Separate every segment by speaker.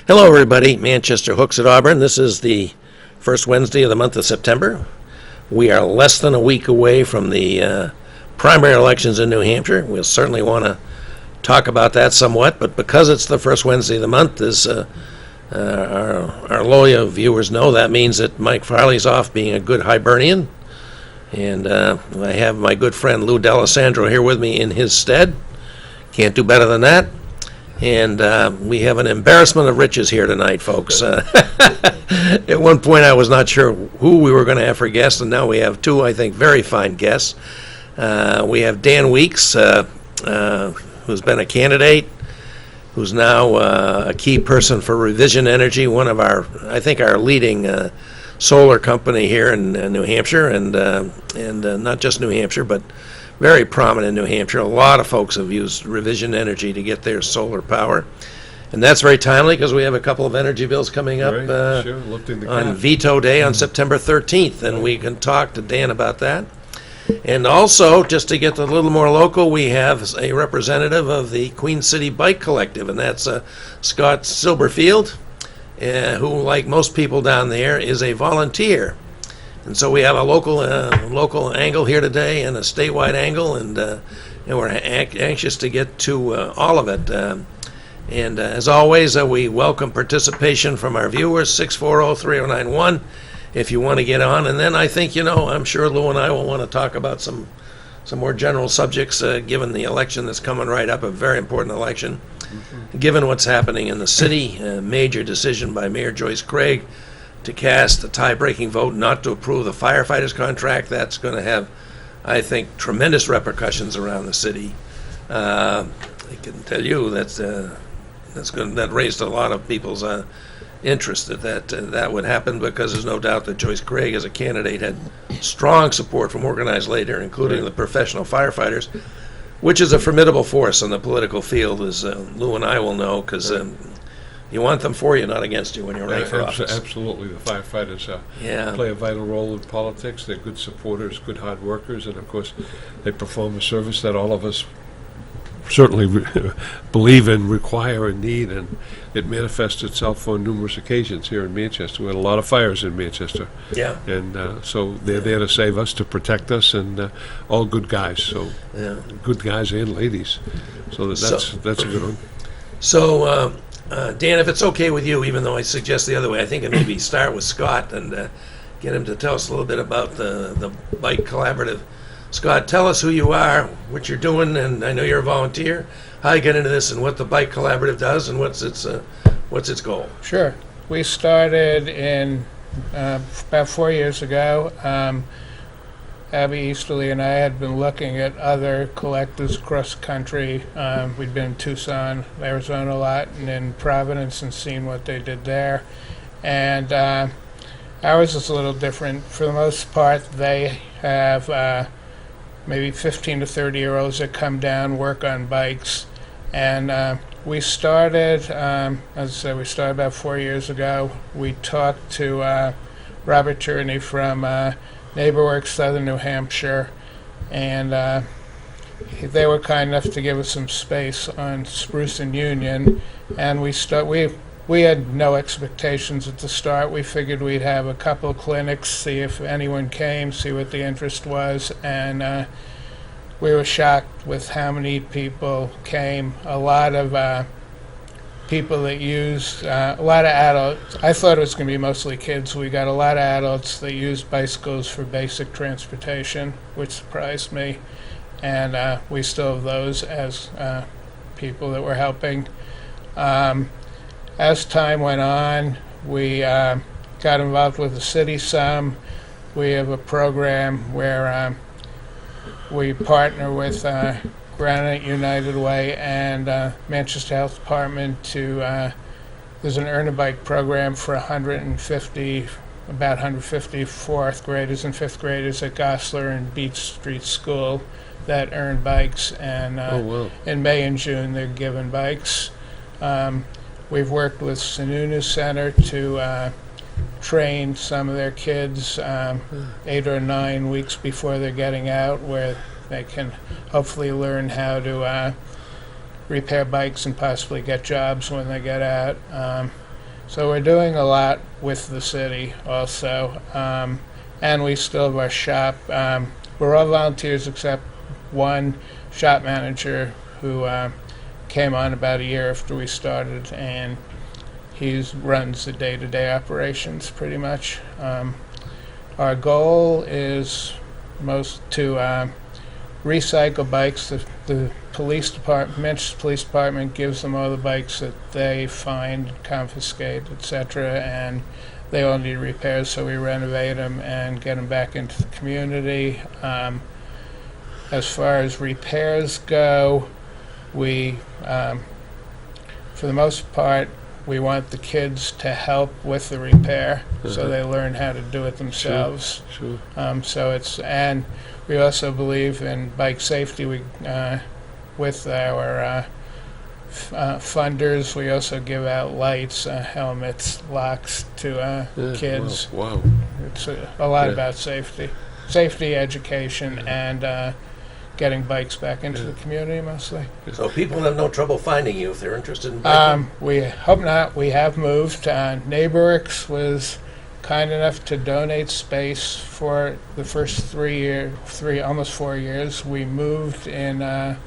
Speaker 1: Hello, everybody. Manchester Hooks at Auburn. This is the first Wednesday of the month of September. We are less than a week away from the primary elections in New Hampshire. We'll certainly want to talk about that somewhat, but because it's the first Wednesday of the month, as our loyal viewers know, that means that Mike Farley's off being a good Hibernian. And I have my good friend Lou D'Alessandro here with me in his stead. Can't do better than that. And we have an embarrassment of riches here tonight, folks. At one point, I was not sure who we were going to have for guests, and now we have two, I think, very fine guests. We have Dan Weeks, who's been a candidate, who's now a key person for Revision Energy, one of our, I think, our leading solar company here in New Hampshire, and not just New Hampshire, but very prominent in New Hampshire. A lot of folks have used Revision Energy to get their solar power. And that's very timely because we have a couple of energy bills coming up on Veto Day on September 13th, and we can talk to Dan about that. And also, just to get a little more local, we have a representative of the Queen City Bike Collective, and that's Scott Silberfield, who, like most people down there, is a volunteer. And so we have a local angle here today and a statewide angle, and we're anxious to get to all of it. And as always, we welcome participation from our viewers, 640-3091, if you want to get on. And then I think, I'm sure Lou and I will want to talk about some more general subjects, given the election that's coming right up, a very important election. Mm-hmm. Given what's happening in the city, a major decision by Mayor Joyce Craig to cast a tie-breaking vote not to approve the firefighters' contract. That's going to have, I think, tremendous repercussions around the city. I can tell you that raised a lot of people's interest that would happen, because there's no doubt that Joyce Craig, as a candidate, had strong support from organized labor, including the professional firefighters, which is a formidable force on the political field, as Lou and I will know, because you want them for you, not against you, when you're running for office.
Speaker 2: Absolutely. The firefighters play a vital role in politics. They're good supporters, good hard workers, and of course they perform a service that all of us certainly believe in, require, and need, and it manifests itself on numerous occasions here in Manchester. We had a lot of fires in Manchester.
Speaker 1: Yeah.
Speaker 2: And so they're there to save us, to protect us, and all good guys. So good guys and ladies. So that's a good one.
Speaker 1: So, Dan, if it's okay with you, even though I suggest the other way, I think maybe start with Scott and get him to tell us a little bit about the Bike Collaborative. Scott, tell us who you are, what you're doing, and I know you're a volunteer, how you get into this, and what the Bike Collaborative does, and what's its goal.
Speaker 3: Sure. We started in about 4 years ago. Abby Easterly and I had been looking at other collectives across the country. We'd been in Tucson, Arizona a lot, and in Providence, and seen what they did there. And ours is a little different. For the most part, they have maybe 15 to 30-year-olds that come down, work on bikes. And we started, as I said, we started about 4 years ago. We talked to Robert Tierney from NeighborWorks Southern New Hampshire, and they were kind enough to give us some space on Spruce and Union. And we had no expectations at the start. We figured we'd have a couple of clinics, see if anyone came, see what the interest was, and we were shocked with how many people came. A lot of people that used, a lot of adults. I thought it was going to be mostly kids. We got a lot of adults that used bicycles for basic transportation, which surprised me. And we still have those as people that we're helping. As time went on, we got involved with the city some. We have a program where we partner with Granite United Way and Manchester Health Department to, there's an Earn a Bike program for about 150 fourth graders and fifth graders at Goslar and Beach Street School that earn bikes, and in May and June they're given bikes. We've worked with Sununu Center to train some of their kids 8 or 9 weeks before they're getting out, where they can hopefully learn how to repair bikes and possibly get jobs when they get out. So we're doing a lot with the city also, and we still have our shop. We're all volunteers except one shop manager who came on about a year after we started, and he runs the day-to-day operations pretty much. Our goal is to recycle bikes. The police department, Manchester Police Department, gives them all the bikes that they find, confiscate, etc., and they all need repairs, so we renovate them and get them back into the community. As far as repairs go, we, for the most part, we want the kids to help with the repair, so they learn how to do it themselves.
Speaker 2: Sure.
Speaker 3: And we also believe in bike safety. We, with our funders, we also give out lights, helmets, locks to kids.
Speaker 2: Wow.
Speaker 3: It's a lot about safety, education, and getting bikes back into the community mostly.
Speaker 1: So people have no trouble finding you if they're interested in biking?
Speaker 3: We hope not. We have moved. NeighborWorks was kind enough to donate space for the first almost 4 years. We moved in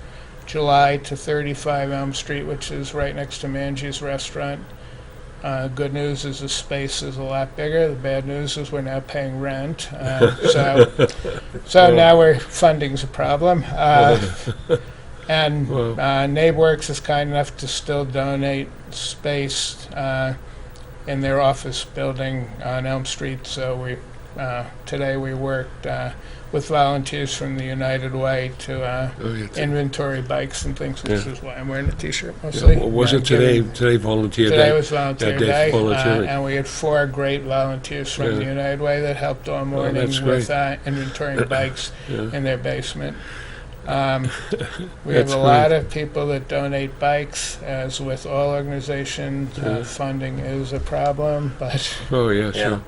Speaker 3: July to 35 Elm Street, which is right next to Mangie's restaurant. Good news is the space is a lot bigger. The bad news is we're now paying rent. So now funding's a problem. And NeighborWorks is kind enough to still donate space in their office building on Elm Street. So today we worked with volunteers from the United Way to inventory bikes and things, which is why I'm wearing a T-shirt mostly.
Speaker 2: Was it today volunteer day?
Speaker 3: Today was volunteer day,
Speaker 2: volunteering.
Speaker 3: and we had 4 great volunteers from the United Way that helped all morning
Speaker 2: that's
Speaker 3: with inventorying bikes in their basement. We have
Speaker 2: That's
Speaker 3: a lot of people that donate bikes. As with all organizations, funding is a problem, but
Speaker 2: Oh, yeah, sure.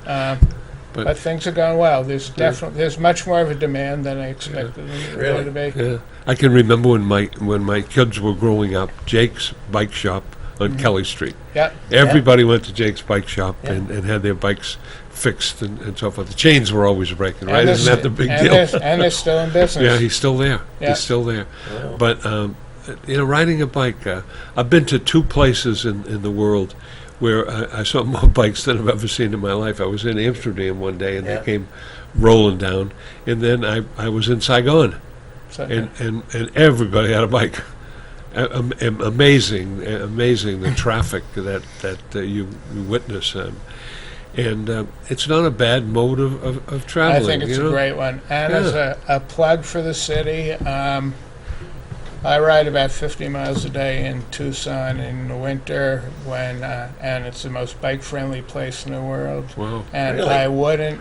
Speaker 3: but things are going well. There's much more of a demand than I expected there to be.
Speaker 2: Yeah. I can remember when my kids were growing up, Jake's Bike Shop on Kelly Street.
Speaker 3: Yeah.
Speaker 2: Everybody went to Jake's Bike Shop and had their bikes fixed and so forth. The chains were always breaking, right? Isn't that the big deal?
Speaker 3: And they're still in business.
Speaker 2: Yeah, he's still there.
Speaker 3: Yeah.
Speaker 2: He's still there.
Speaker 1: Wow.
Speaker 2: But, riding a bike, I've been to 2 places in the world where I saw more bikes than I've ever seen in my life. I was in Amsterdam one day, and they came rolling down. And then I was in Saigon, and everybody had a bike. Amazing the traffic that you witness. And it's not a bad mode of traveling.
Speaker 3: I think it's a great one. And as a plug for the city, I ride about 50 miles a day in Tucson in the winter and it's the most bike-friendly place in the world.
Speaker 2: Wow.
Speaker 3: And
Speaker 1: Really?
Speaker 3: I wouldn't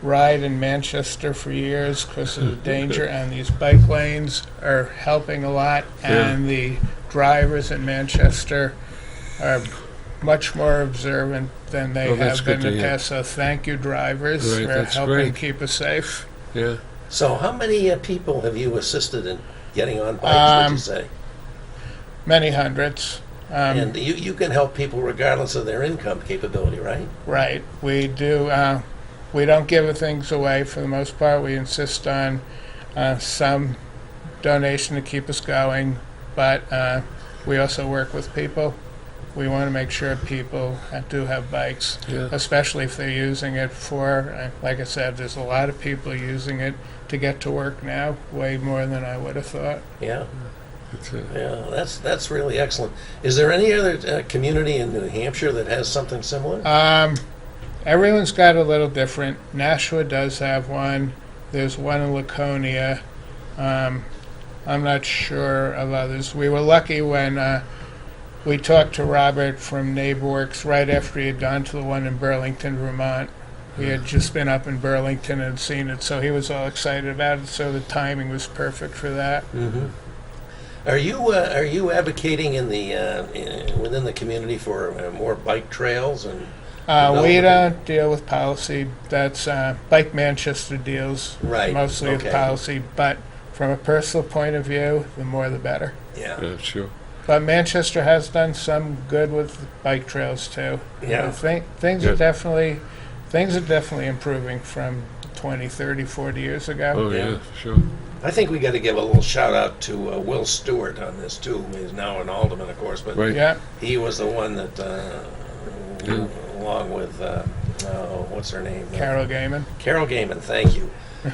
Speaker 3: ride in Manchester for years because of the danger, and these bike lanes are helping a lot, and the drivers in Manchester are much more observant than they have been in the past. So thank you, drivers, for helping keep us safe.
Speaker 2: Yeah.
Speaker 1: So how many people have you assisted in getting on bikes, would you say?
Speaker 3: Many hundreds.
Speaker 1: And you can help people regardless of their income capability, right?
Speaker 3: Right. We do. We don't give things away for the most part. We insist on some donation to keep us going, but we also work with people. We want to make sure people do have bikes, especially if they're using it for, like I said, there's a lot of people using it to get to work now, way more than I would have thought.
Speaker 1: Yeah. Yeah, that's really excellent. Is there any other community in New Hampshire that has something similar?
Speaker 3: Everyone's got a little different. Nashua does have one. There's one in Laconia. I'm not sure of others. We were lucky when we talked to Robert from NeighborWorks right after he had gone to the one in Burlington, Vermont. We had just been up in Burlington and seen it, so he was all excited about it, so the timing was perfect for that.
Speaker 1: Mm-hmm. Are you advocating in the within the community for more bike trails and?
Speaker 3: We don't deal with policy. That's Bike Manchester deals mostly with policy. But from a personal point of view, the more the better.
Speaker 1: Yeah.
Speaker 2: Yeah, sure.
Speaker 3: But Manchester has done some good with bike trails too.
Speaker 1: Yeah.
Speaker 3: Things
Speaker 2: Yeah.
Speaker 3: are definitely improving from 20, 30, 40 years ago.
Speaker 2: Oh,
Speaker 1: Yeah.
Speaker 2: yeah, sure.
Speaker 1: I think we got to give a little shout out to Will Stewart on this too. He's now an alderman, of course, but
Speaker 2: Right.
Speaker 3: Yeah,
Speaker 1: he was the one that,
Speaker 2: Yeah.
Speaker 1: along with what's her name?
Speaker 3: Carol Gaiman.
Speaker 1: Carol Gaiman, thank you,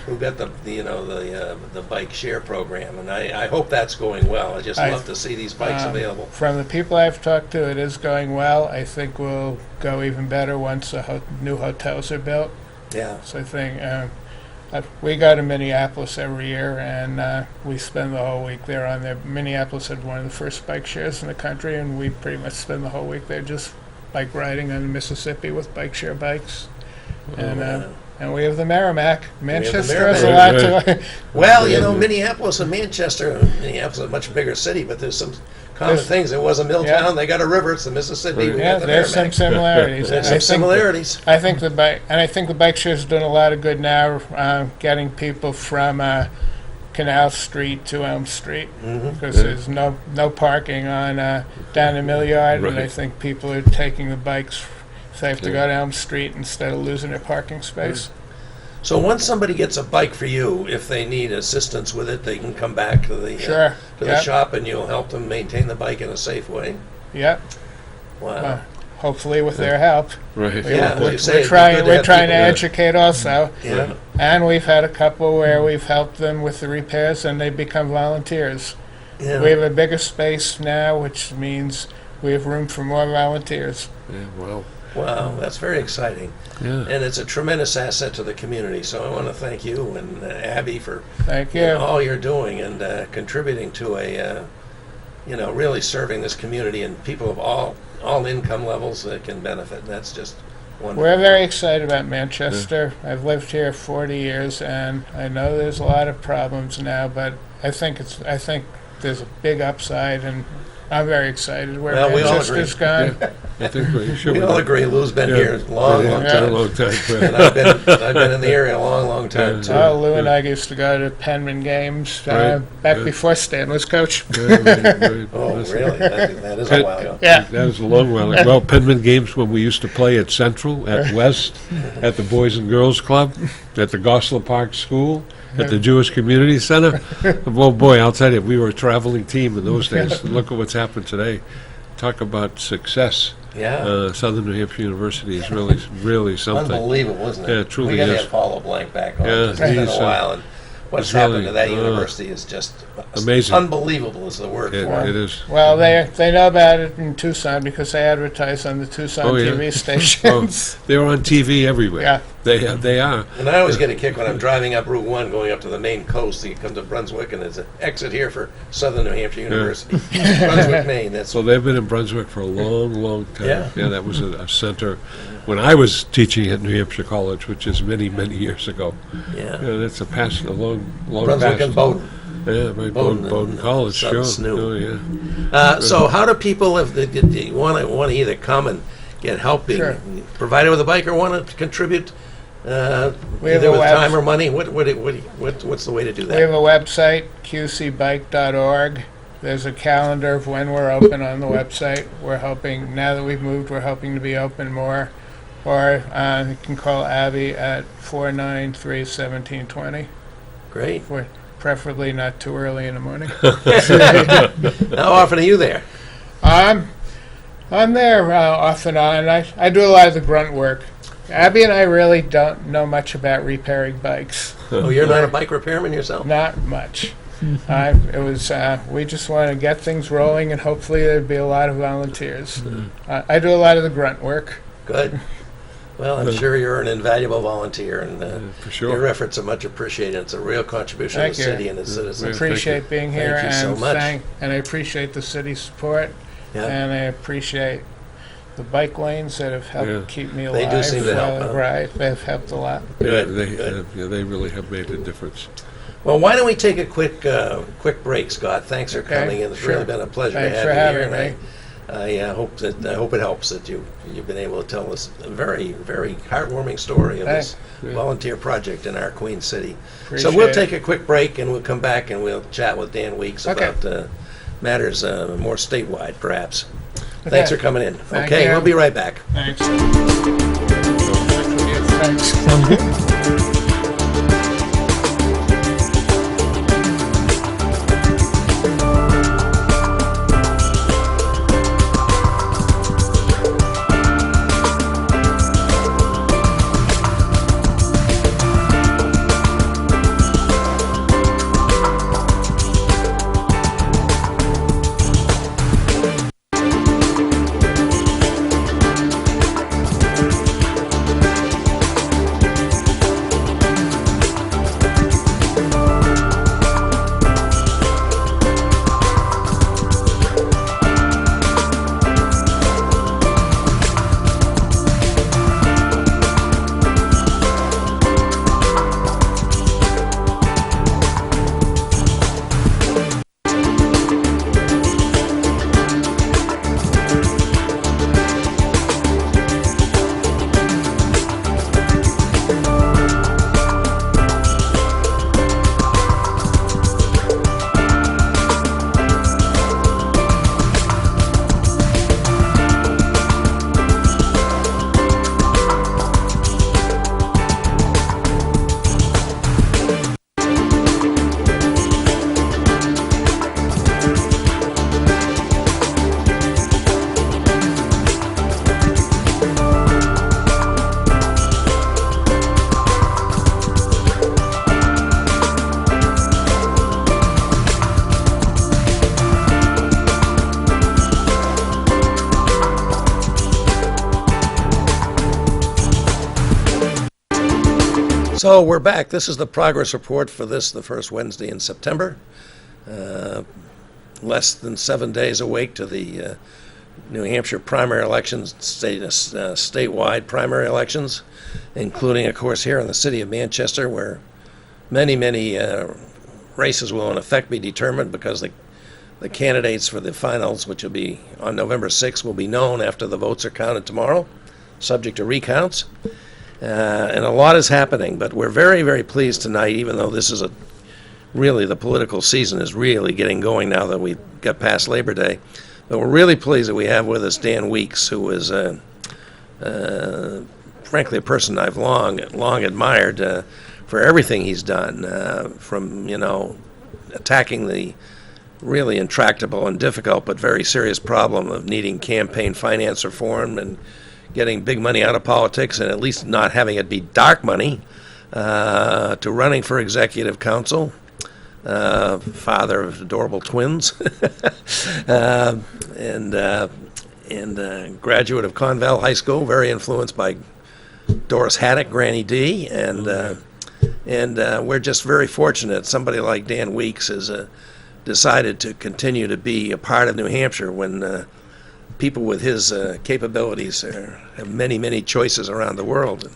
Speaker 1: who got the bike share program, and I hope that's going well. I just love to see these bikes available.
Speaker 3: From the people I've talked to, it is going well. I think we'll go even better once the new hotels are built.
Speaker 1: Yeah,
Speaker 3: So I think we go to Minneapolis every year, and we spend the whole week there on there. Minneapolis had one of the first bike shares in the country, and we pretty much spend the whole week there just bike riding on the Mississippi with bike share bikes. And we have the Merrimack. Manchester has a lot to.
Speaker 1: well, Minneapolis and Manchester. Minneapolis is a much bigger city, but there's some common things. There was a mill
Speaker 3: Yeah.
Speaker 1: town. They got a river. It's the Mississippi.
Speaker 2: Right.
Speaker 1: We
Speaker 3: Yeah,
Speaker 1: got the
Speaker 3: there's some
Speaker 1: Merrimack.
Speaker 3: similarities.
Speaker 1: There's
Speaker 3: I
Speaker 1: some
Speaker 3: think-
Speaker 1: similarities.
Speaker 3: I think the bike share is doing a lot of good now, getting people from Canal Street to Elm Street, because there's no parking on down the Mill Yard, and I
Speaker 2: Right.
Speaker 3: think people are taking the bikes if they have to go to Elm Street instead of losing their parking space.
Speaker 1: So once somebody gets a bike for you, if they need assistance with it, they can come back to the
Speaker 3: Sure.
Speaker 1: to the
Speaker 3: Yep.
Speaker 1: shop, and you'll help them maintain the bike in a safe way.
Speaker 3: Yep.
Speaker 1: Wow.
Speaker 3: Hopefully with their help.
Speaker 2: Right.
Speaker 1: Yeah,
Speaker 3: We're,
Speaker 1: you say
Speaker 3: we're
Speaker 1: it'd be
Speaker 3: trying.
Speaker 1: good to
Speaker 3: We're
Speaker 1: have
Speaker 3: trying to
Speaker 1: people-
Speaker 3: educate also,
Speaker 1: Yeah.
Speaker 3: and we've had a couple where we've helped them with the repairs, and they become volunteers.
Speaker 1: Yeah.
Speaker 3: We have a bigger space now, which means we have room for more volunteers.
Speaker 2: Yeah, well,
Speaker 1: Wow, that's very exciting,
Speaker 2: yeah.
Speaker 1: and it's a tremendous asset to the community. So I want to thank you and Abby for
Speaker 3: Thank you.
Speaker 1: all you're doing and contributing to really serving this community and people of all income levels that can benefit. That's just wonderful.
Speaker 3: We're very excited about Manchester. I've lived here 40 years, and I know there's a lot of problems now, but I think there's a big upside, and I'm very excited where
Speaker 1: Well, we all
Speaker 3: Manchester's
Speaker 1: agree.
Speaker 3: gone.
Speaker 2: I think we should.
Speaker 1: We all agree. Lou's been
Speaker 2: Yeah.
Speaker 1: here a long,
Speaker 2: Yeah,
Speaker 1: long
Speaker 2: a
Speaker 1: time,
Speaker 2: long time.
Speaker 1: and I've been in the area a long, long time
Speaker 2: Yeah.
Speaker 1: too.
Speaker 3: Oh, Lou and I used to go to Penman games
Speaker 2: Right.
Speaker 3: back
Speaker 2: Yeah.
Speaker 3: before Stan was coach.
Speaker 2: Yeah, right.
Speaker 1: Oh,
Speaker 2: That's-
Speaker 1: really? That is a while ago.
Speaker 3: Yeah.
Speaker 2: That was a long while ago. Well, Penman games when we used to play at Central, at West, at the Boys and Girls Club, at the Goslar Park School, at the Jewish Community Center. Oh, boy, I'll tell you, we were a traveling team in those days. Look at what's happened today. Talk about success.
Speaker 1: Yeah.
Speaker 2: Southern New Hampshire University is really, really something.
Speaker 1: Unbelievable, isn't it?
Speaker 2: Yeah, it truly
Speaker 1: we got to
Speaker 2: is.
Speaker 1: have Paulo Blank back on.
Speaker 2: Yeah,
Speaker 1: 'Cause it's been
Speaker 2: he's,
Speaker 1: a while, and what's
Speaker 2: he's
Speaker 1: happened
Speaker 2: really,
Speaker 1: to that university is just
Speaker 2: amazing.
Speaker 1: Unbelievable is the word
Speaker 2: It,
Speaker 1: for it.
Speaker 2: it is.
Speaker 3: Well, they know about it in Tucson because they advertise on the Tucson
Speaker 2: Oh, yeah.
Speaker 3: TV
Speaker 2: Oh,
Speaker 3: stations.
Speaker 2: they're on TV everywhere.
Speaker 3: Yeah.
Speaker 2: They are.
Speaker 1: And I always get a kick when I'm driving up Route 1 going up to the Maine coast. You come to Brunswick, and there's an exit here for Southern New Hampshire University. Brunswick, Maine. That's
Speaker 2: So they've been in Brunswick for a long, long time.
Speaker 1: Yeah.
Speaker 2: That was a center when I was teaching at New Hampshire College, which is many, many years ago.
Speaker 1: yeah.
Speaker 2: Yeah, that's a past, a long, long
Speaker 1: Brunswick
Speaker 2: past.
Speaker 1: and Bowdoin.
Speaker 2: Yeah, right,
Speaker 1: Bowdoin
Speaker 2: Bowdoin
Speaker 1: and
Speaker 2: College, sure.
Speaker 1: Snoop.
Speaker 2: Oh, yeah.
Speaker 1: So how do people, if they want to either come and get help being
Speaker 3: Sure.
Speaker 1: provided with a bike or want to contribute
Speaker 3: We have
Speaker 1: either
Speaker 3: a
Speaker 1: with
Speaker 3: web-
Speaker 1: time or money? What's the way to do
Speaker 3: We have
Speaker 1: that?
Speaker 3: a website, qcbike.org. There's a calendar of when we're open on the website. We're hoping, now that we've moved, we're hoping to be open more. Or you can call Abby at 493-1720,
Speaker 1: Great.
Speaker 3: preferably not too early in the morning.
Speaker 1: How often are you there?
Speaker 3: I'm there off and on. I do a lot of the grunt work. Abby and I really don't know much about repairing bikes.
Speaker 1: Oh, you're not a bike repairman yourself?
Speaker 3: Not much. We just want to get things rolling, and hopefully there'd be a lot of volunteers. I do a lot of the grunt work.
Speaker 1: Good. Well, I'm sure you're an invaluable volunteer, and
Speaker 2: For
Speaker 1: your
Speaker 2: sure.
Speaker 1: efforts are much appreciated. It's a real contribution
Speaker 3: Thank
Speaker 1: to the
Speaker 3: you.
Speaker 1: city and its citizens.
Speaker 3: Appreciate being here,
Speaker 1: Thank you so
Speaker 3: and
Speaker 1: much.
Speaker 3: and I appreciate the city's support,
Speaker 1: Yeah.
Speaker 3: and I appreciate the bike lanes that have helped
Speaker 2: Yeah.
Speaker 3: keep me
Speaker 1: They
Speaker 3: alive.
Speaker 1: do seem to help, huh?
Speaker 3: Right, they've helped a lot.
Speaker 1: Good,
Speaker 2: They really have made a difference.
Speaker 1: Well, why don't we take a quick break, Scott? Thanks for
Speaker 3: Okay,
Speaker 1: coming in. It's
Speaker 3: sure.
Speaker 1: really been a pleasure
Speaker 3: Thanks
Speaker 1: to
Speaker 3: for
Speaker 1: have you
Speaker 3: having
Speaker 1: here.
Speaker 3: me.
Speaker 1: And I hope it helps that you've been able to tell us a very, very heartwarming story of this
Speaker 2: Yeah.
Speaker 1: volunteer project in our Queen City. So
Speaker 3: Appreciate
Speaker 1: we'll
Speaker 3: it.
Speaker 1: take a quick break, and we'll come back and we'll chat with Dan Weeks
Speaker 3: Okay.
Speaker 1: about matters more statewide, perhaps. Thanks for coming in.
Speaker 3: Thank
Speaker 1: Okay,
Speaker 3: you.
Speaker 1: we'll be right back.
Speaker 3: Thanks. Thanks.
Speaker 1: So we're back. This is the progress report for the first Wednesday in September. Less than 7 days awake to the New Hampshire primary elections, statewide primary elections, including, of course, here in the city of Manchester, where many races will in effect be determined because the candidates for the finals, which will be on November 6th, will be known after the votes are counted tomorrow, subject to recounts. And a lot is happening, but we're very pleased tonight, even though this is really the political season is really getting going now that we've got past Labor Day. But we're really pleased that we have with us Dan Weeks, who is frankly a person I've long admired for everything he's done, from attacking the really intractable and difficult but very serious problem of needing campaign finance reform and getting big money out of politics and at least not having it be dark money, to running for executive council, father of adorable twins, and graduate of Conval High School, very influenced by Doris Haddock, Granny D, and we're just very fortunate somebody like Dan Weeks has decided to continue to be a part of New Hampshire when people with his capabilities have many choices around the world. And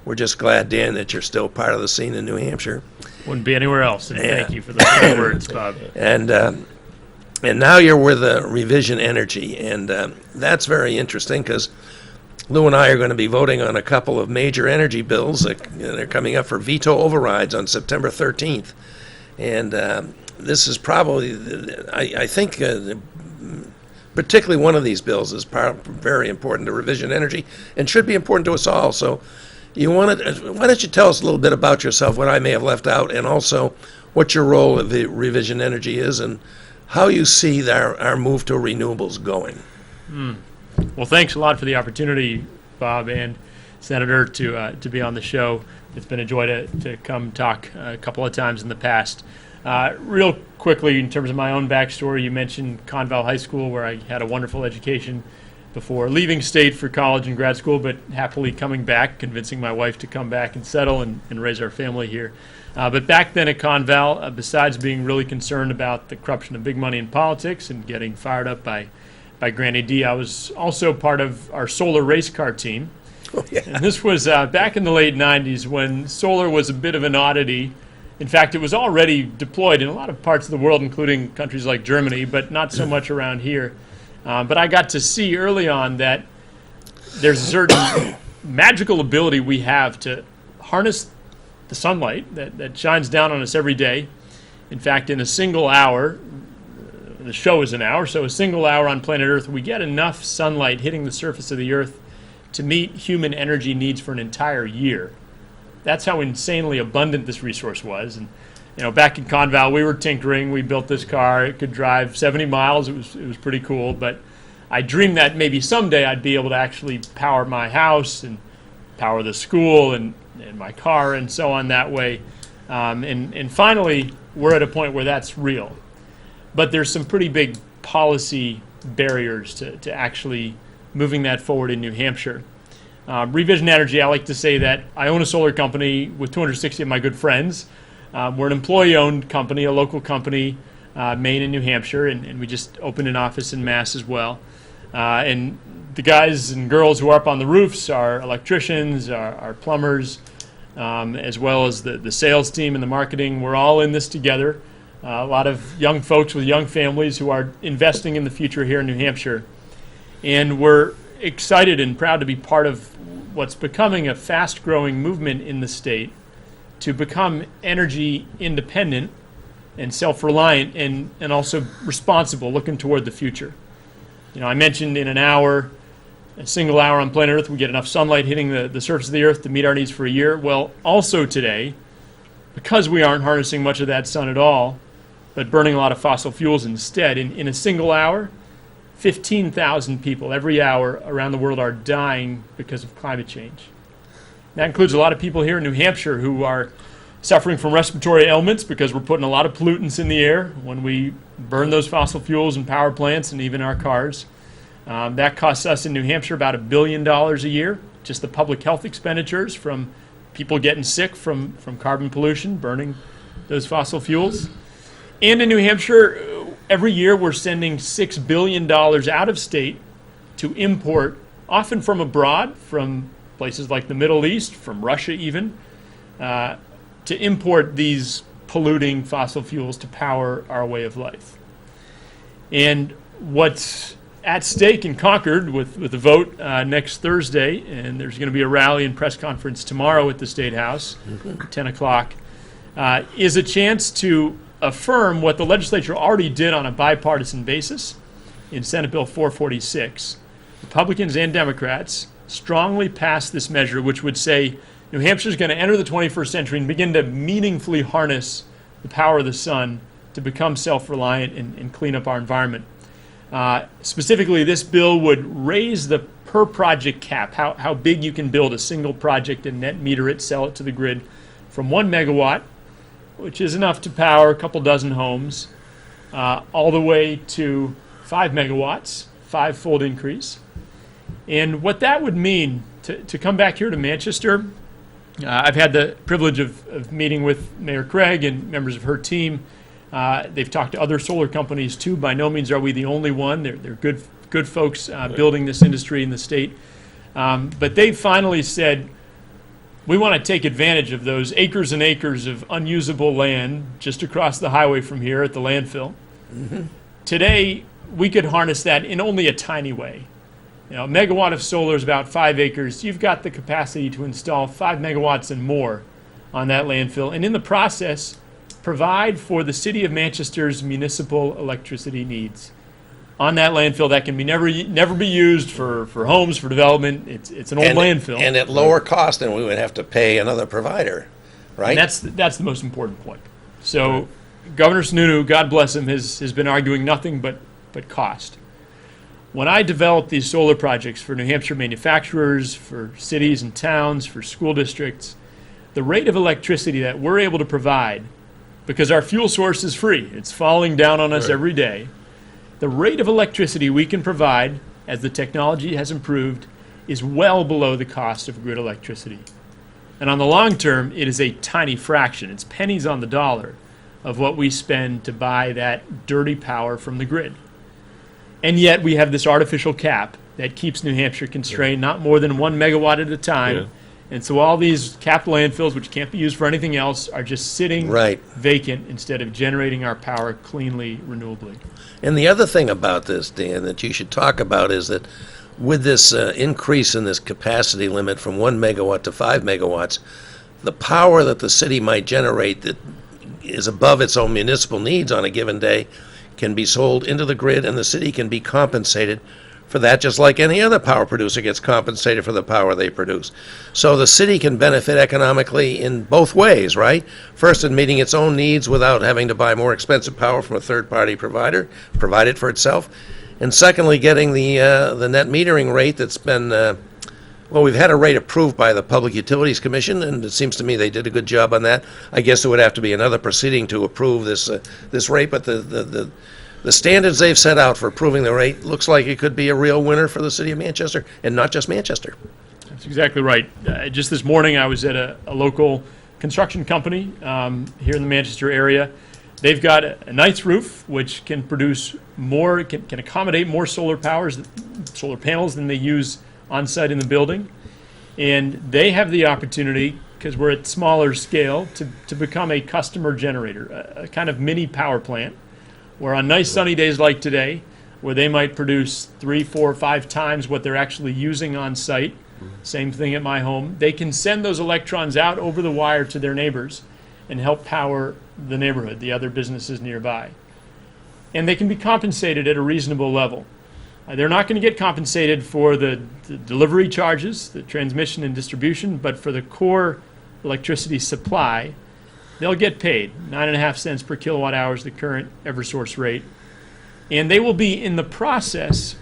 Speaker 1: we're just glad, Dan, that you're still part of the scene in New Hampshire.
Speaker 4: Wouldn't be anywhere else. And thank you for the kind words, Bob.
Speaker 1: And now you're with Revision Energy, and that's very interesting because Lou and I are going to be voting on a couple of major energy bills that are coming up for veto overrides on September 13th. And this is probably, I think, particularly one of these bills is very important to Revision Energy and should be important to us all. So why don't you tell us a little bit about yourself, what I may have left out, and also what your role at the Revision Energy is and how you see our move to renewables going.
Speaker 4: Well, thanks a lot for the opportunity, Bob and Senator, to be on the show. It's been a joy to come talk a couple of times in the past. Real quickly, in terms of my own backstory, you mentioned Conval High School, where I had a wonderful education before leaving state for college and grad school, but happily coming back, convincing my wife to come back and settle and raise our family here. But back then at Conval, besides being really concerned about the corruption of big money in politics and getting fired up by Granny D, I was also part of our solar race car team.
Speaker 1: Oh, yeah.
Speaker 4: And this was back in the late 90s when solar was a bit of an oddity. In fact, it was already deployed in a lot of parts of the world, including countries like Germany, but not so much around here. But I got to see early on that there's a certain magical ability we have to harness the sunlight that shines down on us every day. In fact, in a single hour, the show is an hour, so a single hour on planet Earth, we get enough sunlight hitting the surface of the Earth to meet human energy needs for an entire year. That's how insanely abundant this resource was. And back in Conval, we were tinkering. We built this car. It could drive 70 miles. It was pretty cool. But I dreamed that maybe someday I'd be able to actually power my house and power the school and my car and so on that way. And finally, we're at a point where that's real. But there's some pretty big policy barriers to actually moving that forward in New Hampshire. Revision Energy, I like to say that I own a solar company with 260 of my good friends. We're an employee-owned company, a local company, Maine and New Hampshire, and we just opened an office in Mass as well. And the guys and girls who are up on the roofs are electricians, are plumbers, as well as the sales team and the marketing. We're all in this together. A lot of young folks with young families who are investing in the future here in New Hampshire. And we're excited and proud to be part of what's becoming a fast-growing movement in the state to become energy independent and self-reliant and also responsible, looking toward the future. I mentioned in an hour, a single hour on planet Earth, we get enough sunlight hitting the surface of the Earth to meet our needs for a year. Well, also today, because we aren't harnessing much of that sun at all, but burning a lot of fossil fuels instead, in a single hour, 15,000 people every hour around the world are dying because of climate change. That includes a lot of people here in New Hampshire who are suffering from respiratory ailments because we're putting a lot of pollutants in the air when we burn those fossil fuels in power plants and even our cars. That costs us in New Hampshire about $1 billion a year, just the public health expenditures from people getting sick from carbon pollution, burning those fossil fuels. And in New Hampshire, every year we're sending $6 billion out of state to import, often from abroad, from places like the Middle East, from Russia even, to import these polluting fossil fuels to power our way of life. And what's at stake in Concord with the vote next Thursday, and there's going to be a rally and press conference tomorrow at the State House, 10 o'clock, is a chance to affirm what the legislature already did on a bipartisan basis in Senate Bill 446. Republicans and Democrats strongly passed this measure, which would say New Hampshire is going to enter the 21st century and begin to meaningfully harness the power of the sun to become self-reliant and clean up our environment. Specifically, this bill would raise the per project cap, how big you can build a single project and net meter it, sell it to the grid, from 1 megawatt, which is enough to power a couple dozen homes, all the way to 5 megawatts, five-fold increase. And what that would mean, to come back here to Manchester, I've had the privilege of meeting with Mayor Craig and members of her team. They've talked to other solar companies too. By no means are we the only one. They're good folks building this industry in the state. But they finally said, we want to take advantage of those acres and acres of unusable land just across the highway from here at the landfill. Mm-hmm. Today, we could harness that in only a tiny way. A megawatt of solar is about 5 acres. You've got the capacity to install 5 megawatts and more on that landfill, and in the process, provide for the city of Manchester's municipal electricity needs on that landfill that can be never be used for homes, for development. It's an old landfill.
Speaker 1: And at lower cost than we would have to pay another provider, right?
Speaker 4: And that's the most important point. So right. Governor Sununu, God bless him, has been arguing nothing but cost. When I developed these solar projects for New Hampshire manufacturers, for cities and towns, for school districts, the rate of electricity that we're able to provide, because our fuel source is free, it's falling down on us every day, the rate of electricity we can provide, as the technology has improved, is well below the cost of grid electricity. And on the long term, it is a tiny fraction. It's pennies on the dollar of what we spend to buy that dirty power from the grid. And yet we have this artificial cap that keeps New Hampshire constrained not more than 1 megawatt at a time. Yeah. And so all these capped landfills, which can't be used for anything else, are just sitting vacant instead of generating our power cleanly, renewably.
Speaker 1: And the other thing about this, Dan, that you should talk about is that with this increase in this capacity limit from 1 megawatt to 5 megawatts, the power that the city might generate that is above its own municipal needs on a given day can be sold into the grid, and the city can be compensated for that, just like any other power producer gets compensated for the power they produce. So the city can benefit economically in both ways, right? First, in meeting its own needs without having to buy more expensive power from a third-party provider, provide it for itself. And secondly, getting the net metering rate that's been, well, we've had a rate approved by the Public Utilities Commission, and it seems to me they did a good job on that. I guess it would have to be another proceeding to approve this rate, but the standards they've set out for approving the rate looks like it could be a real winner for the city of Manchester, and not just Manchester.
Speaker 4: That's exactly right. Just this morning, I was at a local construction company here in the Manchester area. They've got a nice roof, which can produce more, can accommodate more solar panels than they use on site in the building. And they have the opportunity, because we're at smaller scale, to become a customer generator, a kind of mini power plant, where on nice sunny days like today, where they might produce 3, 4, 5 times what they're actually using on site, same thing at my home, they can send those electrons out over the wire to their neighbors and help power the neighborhood, the other businesses nearby. And they can be compensated at a reasonable level. They're not going to get compensated for the delivery charges, the transmission and distribution, but for the core electricity supply, they'll get paid 9.5 cents per kilowatt hour is the current Eversource rate. And they will be in the process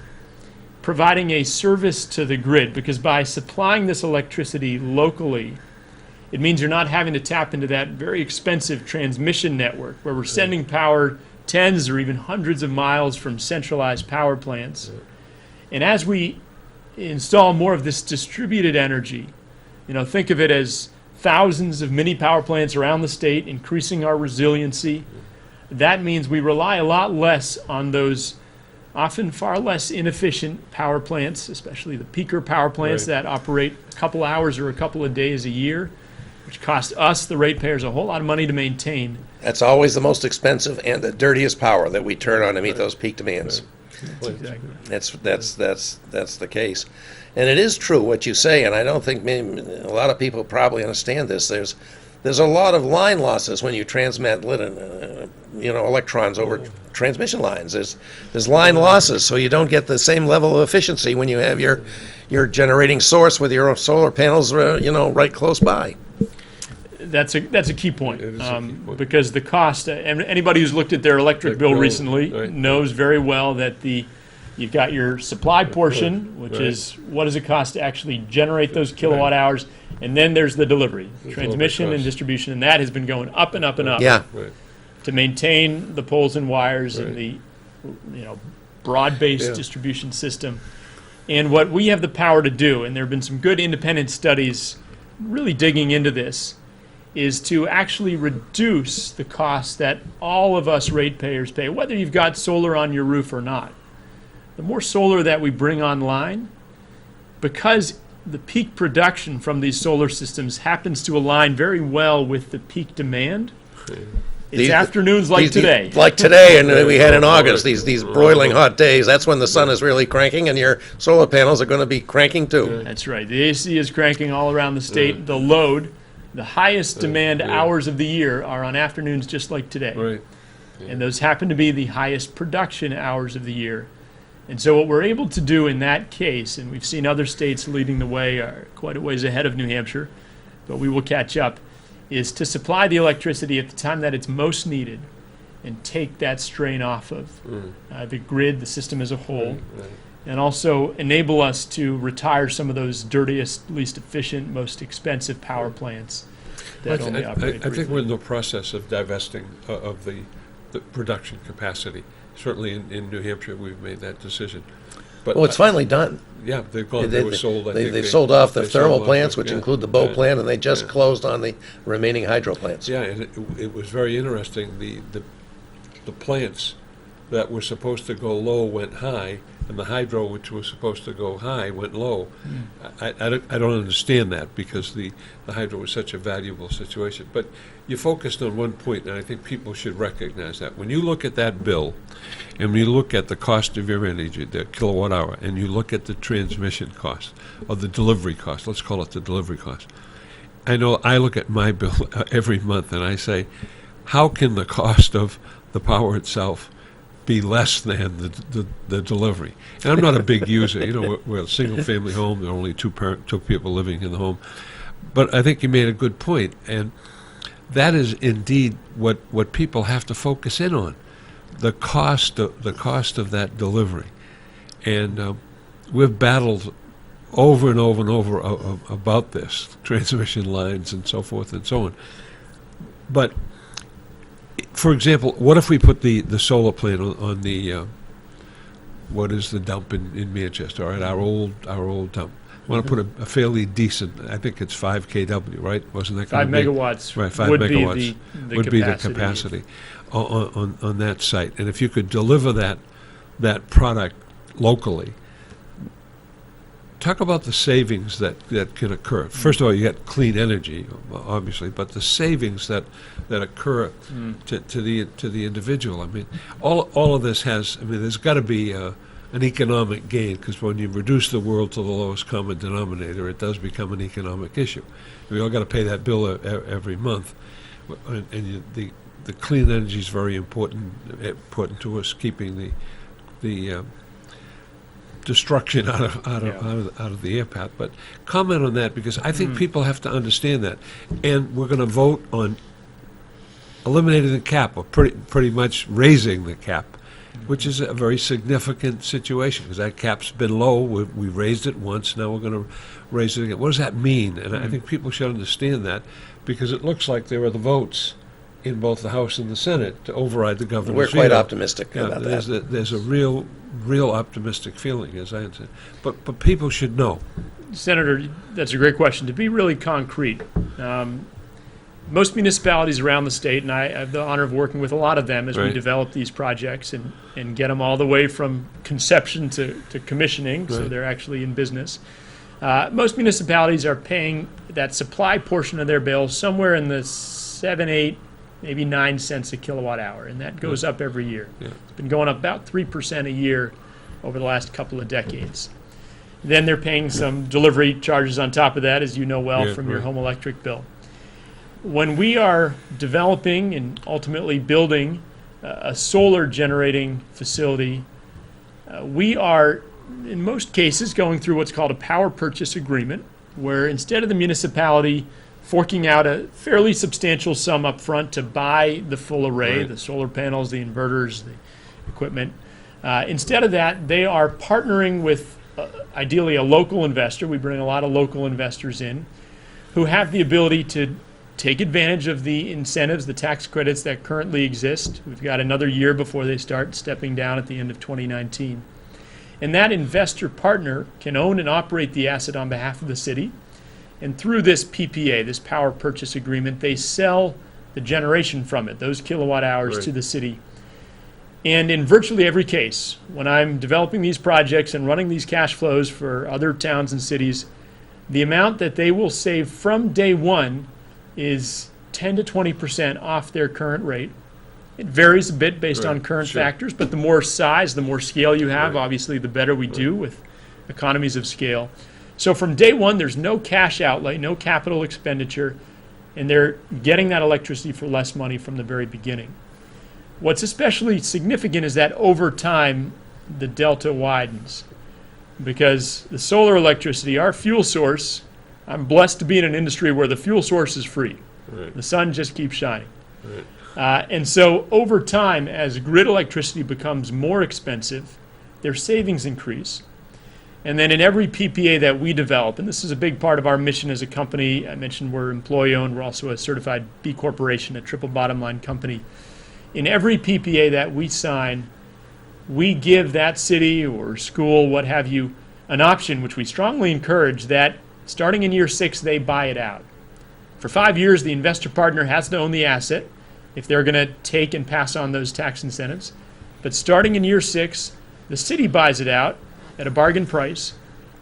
Speaker 4: providing a service to the grid, because by supplying this electricity locally, it means you're not having to tap into that very expensive transmission network where we're sending power tens or even hundreds of miles from centralized power plants. And as we install more of this distributed energy, think of it as thousands of mini power plants around the state, increasing our resiliency. That means we rely a lot less on those often far less inefficient power plants, especially the peaker power plants that operate a couple hours or a couple of days a year, which cost us, the ratepayers, a whole lot of money to maintain.
Speaker 1: That's always the most expensive and the dirtiest power that we turn on to meet those peak demands.
Speaker 4: Exactly.
Speaker 1: That's the case. And it is true what you say, and I don't think a lot of people probably understand this. There's a lot of line losses when you transmit electrons over transmission lines. There's line losses, so you don't get the same level of efficiency when you have your generating source with your solar panels right close by.
Speaker 4: That's a key point, because the cost, and anybody who's looked at their electric bill recently knows very well that you've got your supply portion, which is what does it cost to actually generate those kilowatt hours, and then there's the delivery, transmission and distribution, and that has been going up and up and up to maintain the poles and wires and the broad-based distribution system. And what we have the power to do, and there have been some good independent studies really digging into this, is to actually reduce the cost that all of us ratepayers pay, whether you've got solar on your roof or not. The more solar that we bring online, because the peak production from these solar systems happens to align very well with the peak demand, it's afternoons like today.
Speaker 1: Like today, and we had in August, these broiling hot days, that's when the sun is really cranking, and your solar panels are going to be cranking too.
Speaker 4: That's right. The AC is cranking all around the state. The load, the highest demand hours of the year are on afternoons just like today.
Speaker 2: Right.
Speaker 4: And those happen to be the highest production hours of the year. And so what we're able to do in that case, and we've seen other states leading the way, are quite a ways ahead of New Hampshire, but we will catch up, is to supply the electricity at the time that it's most needed and take that strain off of the grid, the system as a whole, and also enable us to retire some of those dirtiest, least efficient, most expensive power plants that only operate
Speaker 2: I think we're in the process of divesting of the production capacity. Certainly in New Hampshire, we've made that decision. But
Speaker 1: Well, it's finally done.
Speaker 2: yeah, they've gone. They were sold. I think
Speaker 1: They've sold off the
Speaker 2: they
Speaker 1: thermal
Speaker 2: sold off
Speaker 1: plants,
Speaker 2: the-
Speaker 1: which
Speaker 2: yeah,
Speaker 1: include the Bow
Speaker 2: yeah,
Speaker 1: plant, and they just
Speaker 2: yeah.
Speaker 1: closed on the remaining hydro plants.
Speaker 2: Yeah, and it was very interesting. The plants that were supposed to go low went high, and the hydro, which was supposed to go high, went low. I don't understand that, because the hydro was such a valuable situation. But you focused on one point, and I think people should recognize that. When you look at that bill, and you look at the cost of your energy, the kilowatt hour, and you look at the transmission cost, or the delivery cost, let's call it the delivery cost. I know I look at my bill every month, and I say, how can the cost of the power itself be less than the delivery. And I'm not a big user. We're a single-family home. There are only two people living in the home. But I think you made a good point, and that is indeed what people have to focus in on, the cost of that delivery. And we've battled over and over and over about this, transmission lines and so forth and so on. But, for example, what if we put the solar plant on the, what is the dump in Manchester, all right, our old dump. I want to put a fairly decent, I think it's 5 kW, right? Wasn't that
Speaker 4: 5
Speaker 2: going to be?
Speaker 4: megawatts
Speaker 2: Right, 5
Speaker 4: would
Speaker 2: megawatts
Speaker 4: be the
Speaker 2: capacity on that site. And if you could deliver that product locally, talk about the savings that can occur. First of all, you get clean energy, obviously, but the savings that occur to the individual. I mean, all of this has. I mean, there's got to be an economic gain, because when you reduce the world to the lowest common denominator, it does become an economic issue. We all got to pay that bill every month, and the clean energy is very important to us, keeping the destruction out of the air path. But comment on that, because I think people have to understand that, and we're going to vote on eliminating the cap, or pretty much raising the cap, which is a very significant situation, because that cap's been low. We raised it once, now we're going to raise it again. What does that mean? And I think people should understand that, because it looks like there are the votes in both the House and the Senate to override the governor's
Speaker 1: We're quite
Speaker 2: veto.
Speaker 1: optimistic about that.
Speaker 2: There's a real optimistic feeling, as I understand. But people should know.
Speaker 4: Senator, that's a great question. To be really concrete, most municipalities around the state, and I have the honor of working with a lot of them as we
Speaker 2: Right.
Speaker 4: develop these projects and get them all the way from conception to commissioning, so
Speaker 2: Right.
Speaker 4: they're actually in business. Most municipalities are paying that supply portion of their bill somewhere in the 7, 8, maybe 9 cents a kilowatt hour, and that goes up every year.
Speaker 2: Yeah.
Speaker 4: It's been going up about 3% a year over the last couple of decades. Then they're paying some delivery charges on top of that, as you know well
Speaker 2: Yeah,
Speaker 4: from your
Speaker 2: right.
Speaker 4: home electric bill. When we are developing and ultimately building a solar generating facility, we are, in most cases, going through what's called a power purchase agreement, where instead of the municipality forking out a fairly substantial sum up front to buy the full array,
Speaker 2: Right.
Speaker 4: the solar panels, the inverters, the equipment, instead of that, they are partnering with ideally a local investor. We bring a lot of local investors in who have the ability to take advantage of the incentives, the tax credits that currently exist. We've got another year before they start stepping down at the end of 2019. And that investor partner can own and operate the asset on behalf of the city. And through this PPA, this power purchase agreement, they sell the generation from it, those kilowatt hours,
Speaker 2: Right.
Speaker 4: to the city. And in virtually every case, when I'm developing these projects and running these cash flows for other towns and cities, the amount that they will save from day one is 10 to 20% off their current rate. It varies a bit based on
Speaker 2: Right,
Speaker 4: current
Speaker 2: sure.
Speaker 4: factors, but the more size, the more scale you have,
Speaker 2: Right.
Speaker 4: obviously the better we do with economies of scale. So from day one, there's no cash outlay, no capital expenditure, and they're getting that electricity for less money from the very beginning. What's especially significant is that over time, the delta widens, because the solar electricity, our fuel source, I'm blessed to be in an industry where the fuel source is free.
Speaker 2: Right.
Speaker 4: The sun just keeps shining.
Speaker 2: Right.
Speaker 4: And so over time, as grid electricity becomes more expensive, their savings increase. And then in every PPA that we develop, and this is a big part of our mission as a company, I mentioned we're employee-owned, we're also a certified B Corporation, a triple bottom line company. In every PPA that we sign, we give that city or school, what have you, an option, which we strongly encourage, that starting in year 6, they buy it out. For 5 years, the investor partner has to own the asset if they're going to take and pass on those tax incentives. But starting in year 6, the city buys it out at a bargain price,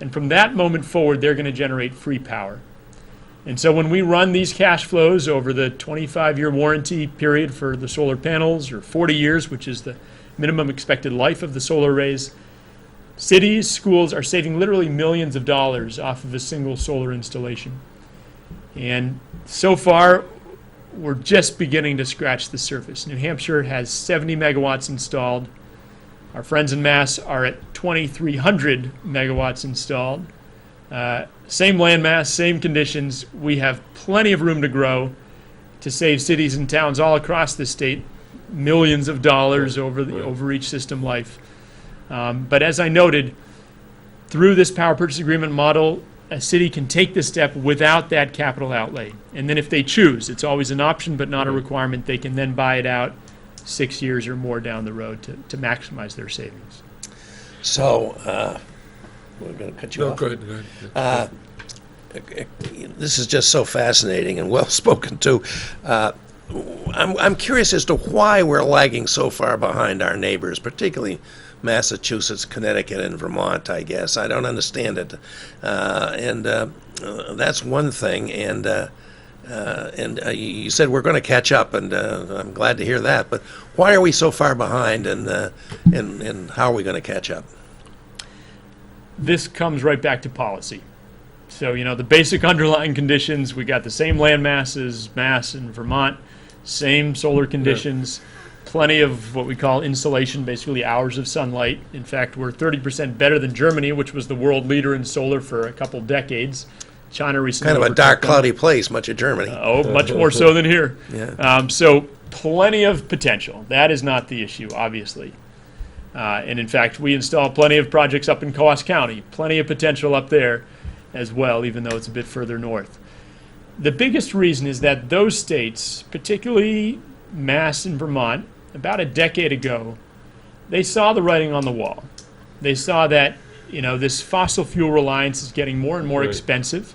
Speaker 4: and from that moment forward, they're going to generate free power. And so when we run these cash flows over the 25-year warranty period for the solar panels, or 40 years, which is the minimum expected life of the solar arrays, cities, schools are saving literally millions of dollars off of a single solar installation. And so far, we're just beginning to scratch the surface. New Hampshire has 70 megawatts installed. Our friends in Mass are at 2,300 megawatts installed. Same landmass, same conditions. We have plenty of room to grow to save cities and towns all across the state millions of dollars over each system life. But as I noted, through this power purchase agreement model, a city can take this step without that capital outlay. And then if they choose, it's always an option but not a requirement, they can then buy it out 6 years or more down the road to maximize their savings.
Speaker 1: So, we're going to cut you
Speaker 2: No,
Speaker 1: off.
Speaker 2: go ahead.
Speaker 1: This is just so fascinating and well spoken too. I'm curious as to why we're lagging so far behind our neighbors, particularly Massachusetts, Connecticut, and Vermont. I guess I don't understand it, and that's one thing. And you said we're going to catch up, and I'm glad to hear that. But why are we so far behind, and how are we going to catch up?
Speaker 4: This comes right back to policy. So, the basic underlying conditions, we got the same land masses, Mass and Vermont, same solar conditions, plenty of what we call insolation, basically hours of sunlight. In fact, we're 30% better than Germany, which was the world leader in solar for a couple decades. China recently
Speaker 1: Kind of a dark,
Speaker 4: overtook them.
Speaker 1: cloudy place, much of Germany.
Speaker 4: Much more so than here.
Speaker 1: Yeah.
Speaker 4: So plenty of potential. That is not the issue, obviously. And in fact, we install plenty of projects up in Coos County, plenty of potential up there as well, even though it's a bit further north. The biggest reason is that those states, particularly Mass and Vermont, about a decade ago, they saw the writing on the wall. They saw that, this fossil fuel reliance is getting more and more expensive,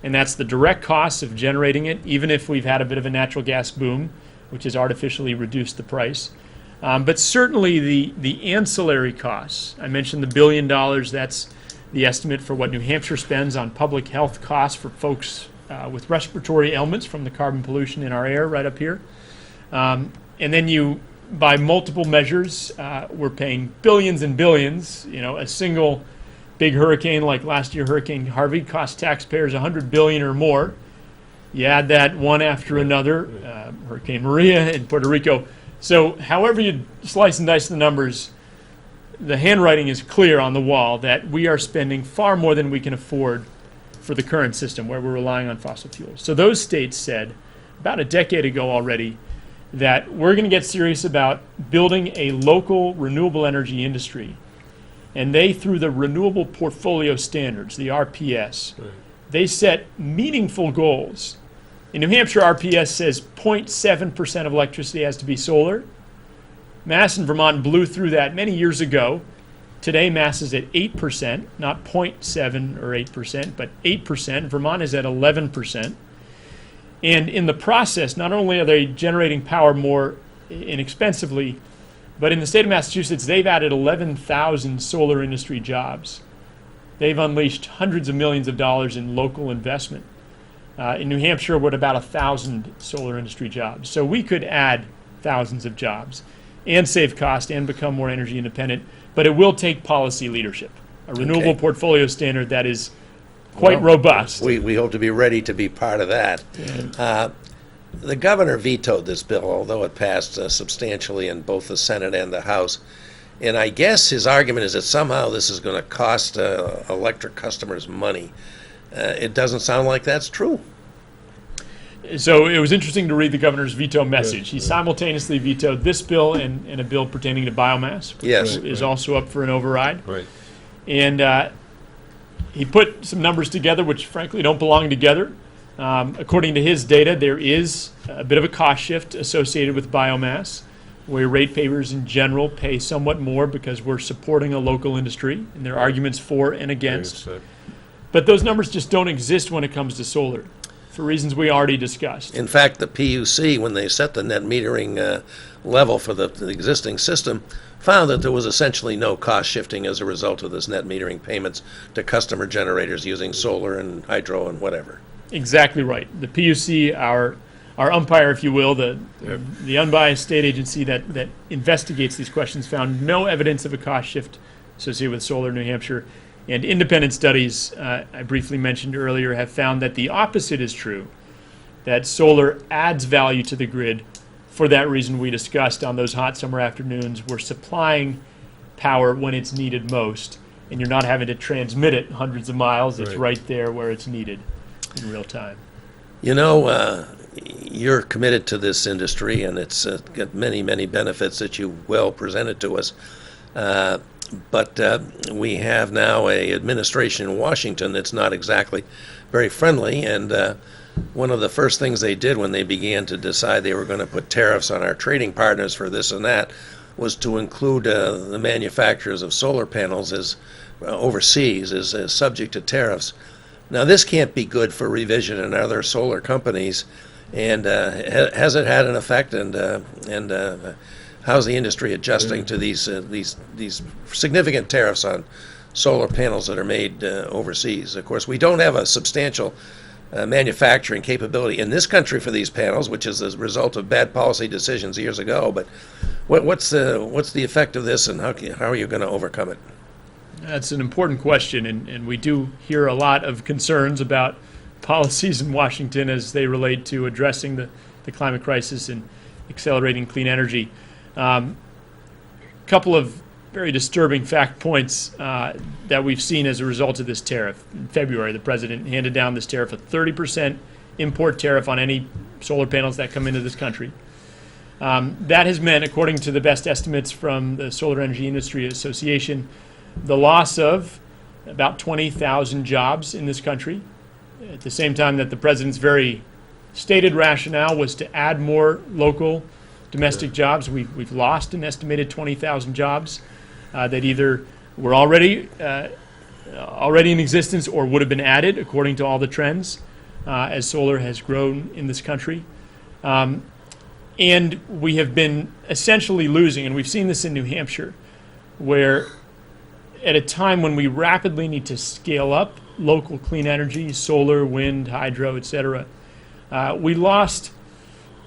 Speaker 4: and that's the direct cost of generating it, even if we've had a bit of a natural gas boom, which has artificially reduced the price. But certainly the ancillary costs, I mentioned the $1 billion, that's the estimate for what New Hampshire spends on public health costs for folks with respiratory ailments from the carbon pollution in our air right up here. And then by multiple measures, we're paying billions and billions. A single big hurricane like last year, Hurricane Harvey, cost taxpayers $100 billion or more. You add that one after another, Hurricane Maria in Puerto Rico. So however you slice and dice the numbers, the handwriting is clear on the wall that we are spending far more than we can afford for the current system where we're relying on fossil fuels. So those states said about a decade ago already that we're going to get serious about building a local renewable energy industry. And they, through the Renewable Portfolio Standards, the RPS, they set meaningful goals. In New Hampshire, RPS says 0.7% of electricity has to be solar. Mass and Vermont blew through that many years ago. Today, Mass is at 8%, not 0.7 or 8%, but 8%. Vermont is at 11%. And in the process, not only are they generating power more inexpensively, but in the state of Massachusetts, they've added 11,000 solar industry jobs. They've unleashed hundreds of millions of dollars in local investment. In New Hampshire, we're at about 1,000 solar industry jobs. So we could add thousands of jobs and save cost and become more energy independent, but it will take policy leadership. A renewable portfolio standard that is quite robust.
Speaker 1: We hope to be ready to be part of that. The governor vetoed this bill, although it passed substantially in both the Senate and the House. And I guess his argument is that somehow this is going to cost electric customers money. It doesn't sound like that's true.
Speaker 4: So it was interesting to read the governor's veto message. He simultaneously vetoed this bill and a bill pertaining to biomass, which is also up for an override.
Speaker 2: Right.
Speaker 4: And he put some numbers together which frankly don't belong together. According to his data, there is a bit of a cost shift associated with biomass, where ratepayers in general pay somewhat more because we're supporting a local industry, and there are arguments for and against. But those numbers just don't exist when it comes to solar, for reasons we already discussed.
Speaker 1: In fact, the PUC, when they set the net metering level for the existing system, found that there was essentially no cost shifting as a result of this net metering payments to customer generators using solar and hydro and whatever.
Speaker 4: Exactly right. The PUC, our umpire, if you will, the unbiased state agency that investigates these questions, found no evidence of a cost shift associated with solar in New Hampshire. And independent studies, I briefly mentioned earlier, have found that the opposite is true, that solar adds value to the grid for that reason we discussed on those hot summer afternoons. We're supplying power when it's needed most, and you're not having to transmit it hundreds of miles. It's
Speaker 2: Right.
Speaker 4: right there where it's needed in real time.
Speaker 1: You know, you're committed to this industry, and it's got many, many benefits that you well presented to us. But we have now a administration in Washington that's not exactly very friendly, and one of the first things they did when they began to decide they were going to put tariffs on our trading partners for this and that was to include the manufacturers of solar panels as overseas as subject to tariffs. Now, this can't be good for Revision and other solar companies, and has it had an effect? And how's the industry adjusting to these significant tariffs on solar panels that are made overseas? Of course, we don't have a substantial manufacturing capability in this country for these panels, which is a result of bad policy decisions years ago. But what's the effect of this, and how are you going to overcome it?
Speaker 4: That's an important question, and we do hear a lot of concerns about policies in Washington as they relate to addressing the climate crisis and accelerating clean energy. Couple of very disturbing fact points that we've seen as a result of this tariff. In February, the president handed down this tariff, a 30% import tariff on any solar panels that come into this country. That has meant, according to the best estimates from the Solar Energy Industry Association, the loss of about 20,000 jobs in this country, at the same time that the president's very stated rationale was to add more local domestic jobs. We've lost an estimated 20,000 jobs that either were already in existence or would have been added according to all the trends as solar has grown in this country. And we have been essentially losing, and we've seen this in New Hampshire, where at a time when we rapidly need to scale up local clean energy, solar, wind, hydro, et cetera, we lost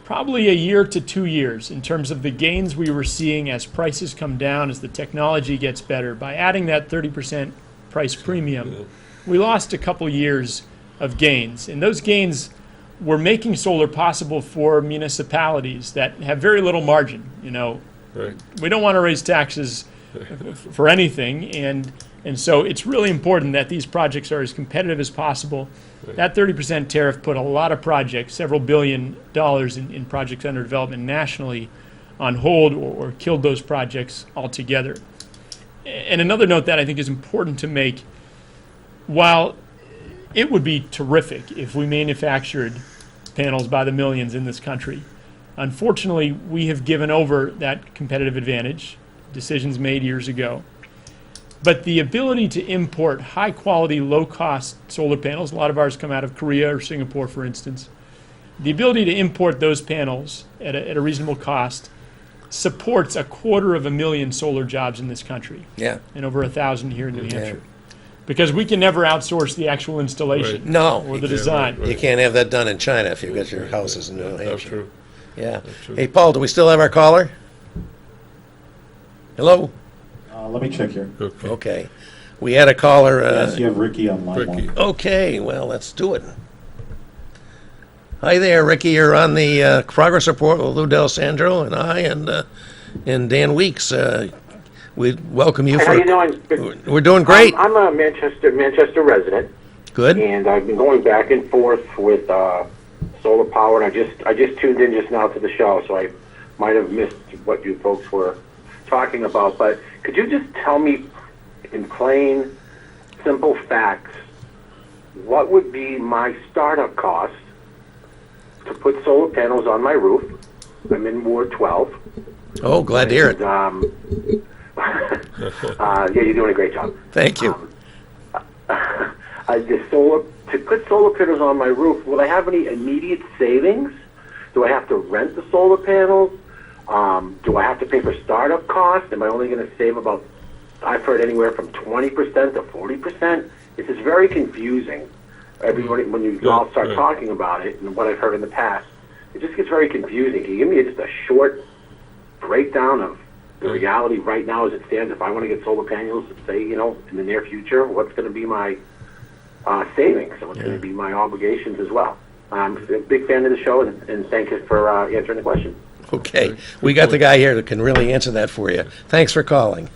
Speaker 4: probably a year to 2 years in terms of the gains we were seeing as prices come down, as the technology gets better. By adding that 30% price premium, we lost a couple years of gains. And those gains were making solar possible for municipalities that have very little margin. You know,
Speaker 2: Right.
Speaker 4: we don't want to raise taxes for anything, and so it's really important that these projects are as competitive as possible.
Speaker 2: Right.
Speaker 4: That 30% tariff put a lot of projects, several $billion in projects under development nationally, on hold or killed those projects altogether. And another note that I think is important to make, while it would be terrific if we manufactured panels by the millions in this country, unfortunately, we have given over that competitive advantage, decisions made years ago. But the ability to import high-quality, low-cost solar panels, a lot of ours come out of Korea or Singapore, for instance, the ability to import those panels at a reasonable cost supports 250,000 solar jobs in this country.
Speaker 1: Yeah.
Speaker 4: And over 1,000 here in New Hampshire. Because we can never outsource the actual installation.
Speaker 2: Right.
Speaker 1: No,
Speaker 4: Or the
Speaker 2: Yeah,
Speaker 4: design.
Speaker 2: right.
Speaker 1: you can't have that done in China if you've got your houses in New
Speaker 2: That's
Speaker 1: Hampshire.
Speaker 2: true.
Speaker 1: Yeah.
Speaker 2: true.
Speaker 1: Hey, Paul, do we still have our caller? Hello?
Speaker 5: Let me check here.
Speaker 2: Okay.
Speaker 1: Okay. We had a caller.
Speaker 5: Yes, you have Ricky on line
Speaker 2: Ricky.
Speaker 5: one.
Speaker 1: Okay, well, let's do it. Hi there, Ricky. You're on the progress report with Lou Del Sandro and I and Dan Weeks. We welcome you.
Speaker 6: How you doing?
Speaker 1: We're doing great.
Speaker 6: I'm a Manchester resident,
Speaker 1: Good.
Speaker 6: and I've been going back and forth with solar power. And I just tuned in just now to the show, so I might have missed what you folks were talking about. But could you just tell me, in plain, simple facts, what would be my startup cost to put solar panels on my roof? I'm in Ward 12.
Speaker 1: Oh, glad to hear it.
Speaker 6: Yeah, you're doing a great job.
Speaker 1: Thank you.
Speaker 6: To put solar panels on my roof, will I have any immediate savings? Do I have to rent the solar panels? Do I have to pay for startup costs? Am I only going to save about, I've heard anywhere from 20% to 40%? This is very confusing. Everybody, when you all start
Speaker 2: right.
Speaker 6: talking about it, and what I've heard in the past, it just gets very confusing. Can you give me just a short breakdown of the reality right now as it stands? If I want to get solar panels, say, in the near future, what's going to be my savings and what's going to be my obligations as well? I'm a big fan of the show, and thank you for answering the question.
Speaker 1: Okay, we got the guy here that can really answer that for you. Thanks for calling.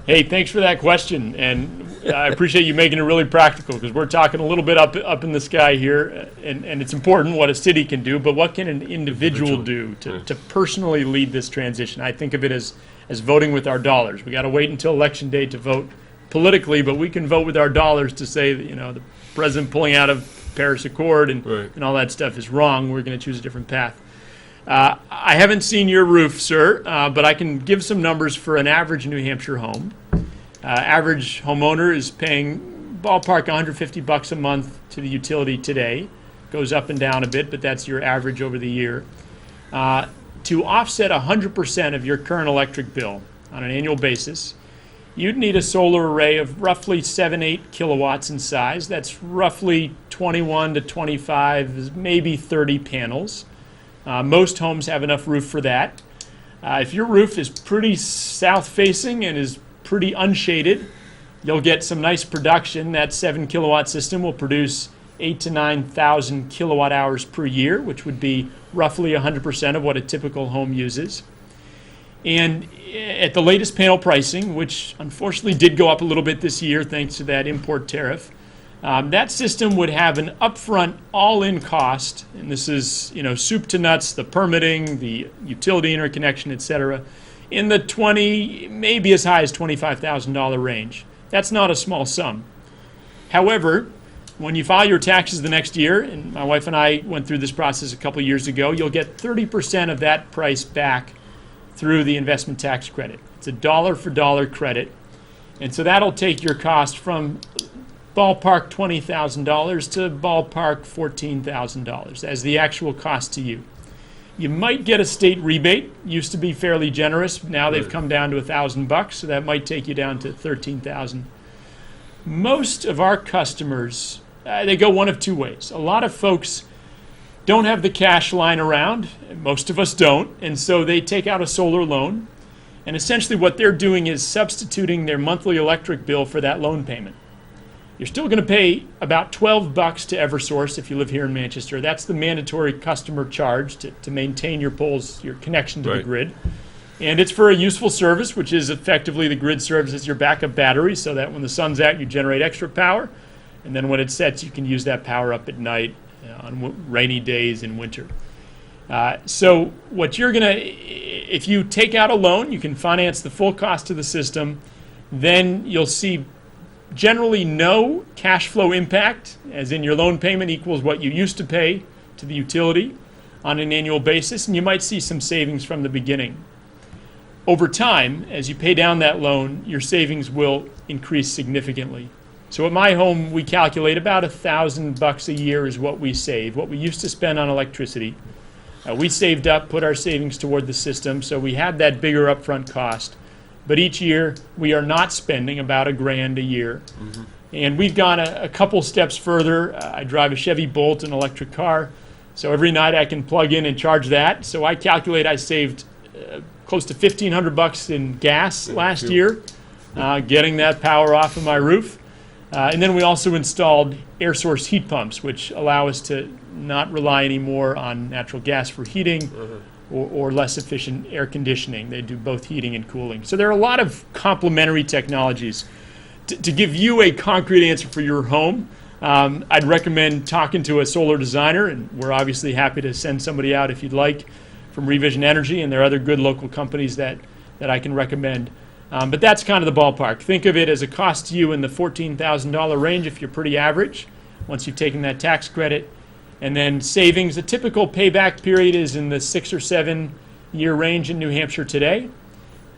Speaker 4: Hey, thanks for that question, and I appreciate you making it really practical, because we're talking a little bit up in the sky here, and it's important what a city can do, but what can an individual do to personally lead this transition? I think of it as voting with our dollars. We got to wait until Election Day to vote politically, but we can vote with our dollars to say that, the president pulling out of Paris Accord and all that stuff is wrong. We're going to choose a different path. I haven't seen your roof, sir, but I can give some numbers for an average New Hampshire home. Average homeowner is paying ballpark $150 a month to the utility today. Goes up and down a bit, but that's your average over the year. To offset 100% of your current electric bill on an annual basis, you'd need a solar array of roughly 7-8 kilowatts in size. That's roughly 21 to 25, maybe 30 panels. Most homes have enough roof for that. If your roof is pretty south-facing and is pretty unshaded, you'll get some nice production. That 7 kilowatt system will produce 8,000 to 9,000 kilowatt hours per year, which would be roughly 100% of what a typical home uses. And at the latest panel pricing, which unfortunately did go up a little bit this year thanks to that import tariff, that system would have an upfront all-in cost, and this is, soup to nuts, the permitting, the utility interconnection, et cetera, in the maybe as high as $25,000 range. That's not a small sum. However, when you file your taxes the next year, and my wife and I went through this process a couple years ago, you'll get 30% of that price back through the investment tax credit. It's a dollar-for-dollar credit, and so that'll take your cost from ballpark $20,000 to ballpark $14,000 as the actual cost to you. You might get a state rebate. Used to be fairly generous. Now they've come down to $1,000, so that might take you down to $13,000. Most of our customers, they go one of two ways. A lot of folks don't have the cash lying around. Most of us don't, and so they take out a solar loan. And essentially what they're doing is substituting their monthly electric bill for that loan payment. You're still going to pay about $12 to Eversource if you live here in Manchester. That's the mandatory customer charge to maintain your poles, your connection to the grid. And it's for a useful service, which is effectively the grid serves as your backup battery, so that when the sun's out, you generate extra power. And then when it sets, you can use that power up at night on rainy days in winter. So what you're going to, if you take out a loan, you can finance the full cost of the system. Then you'll see generally no cash flow impact, as in your loan payment equals what you used to pay to the utility on an annual basis, and you might see some savings from the beginning. Over time, as you pay down that loan, your savings will increase significantly. So at my home, we calculate about $1,000 a year is what we save, what we used to spend on electricity. We saved up, put our savings toward the system, so we had that bigger upfront cost. But each year, we are not spending about $1,000 a year. Mm-hmm. And we've gone a couple steps further. I drive a Chevy Bolt, an electric car. So every night I can plug in and charge that. So I calculate I saved close to $1,500 in gas last year, getting that power off of my roof. And then we also installed air source heat pumps, which allow us to not rely anymore on natural gas for heating. Or less efficient air conditioning. They do both heating and cooling. So there are a lot of complementary technologies. To give you a concrete answer for your home, I'd recommend talking to a solar designer, and we're obviously happy to send somebody out if you'd like from Revision Energy, and there are other good local companies that I can recommend. But that's kind of the ballpark. Think of it as a cost to you in the $14,000 range if you're pretty average, once you've taken that tax credit. And then savings, a typical payback period is in the 6 or 7 year range in New Hampshire today.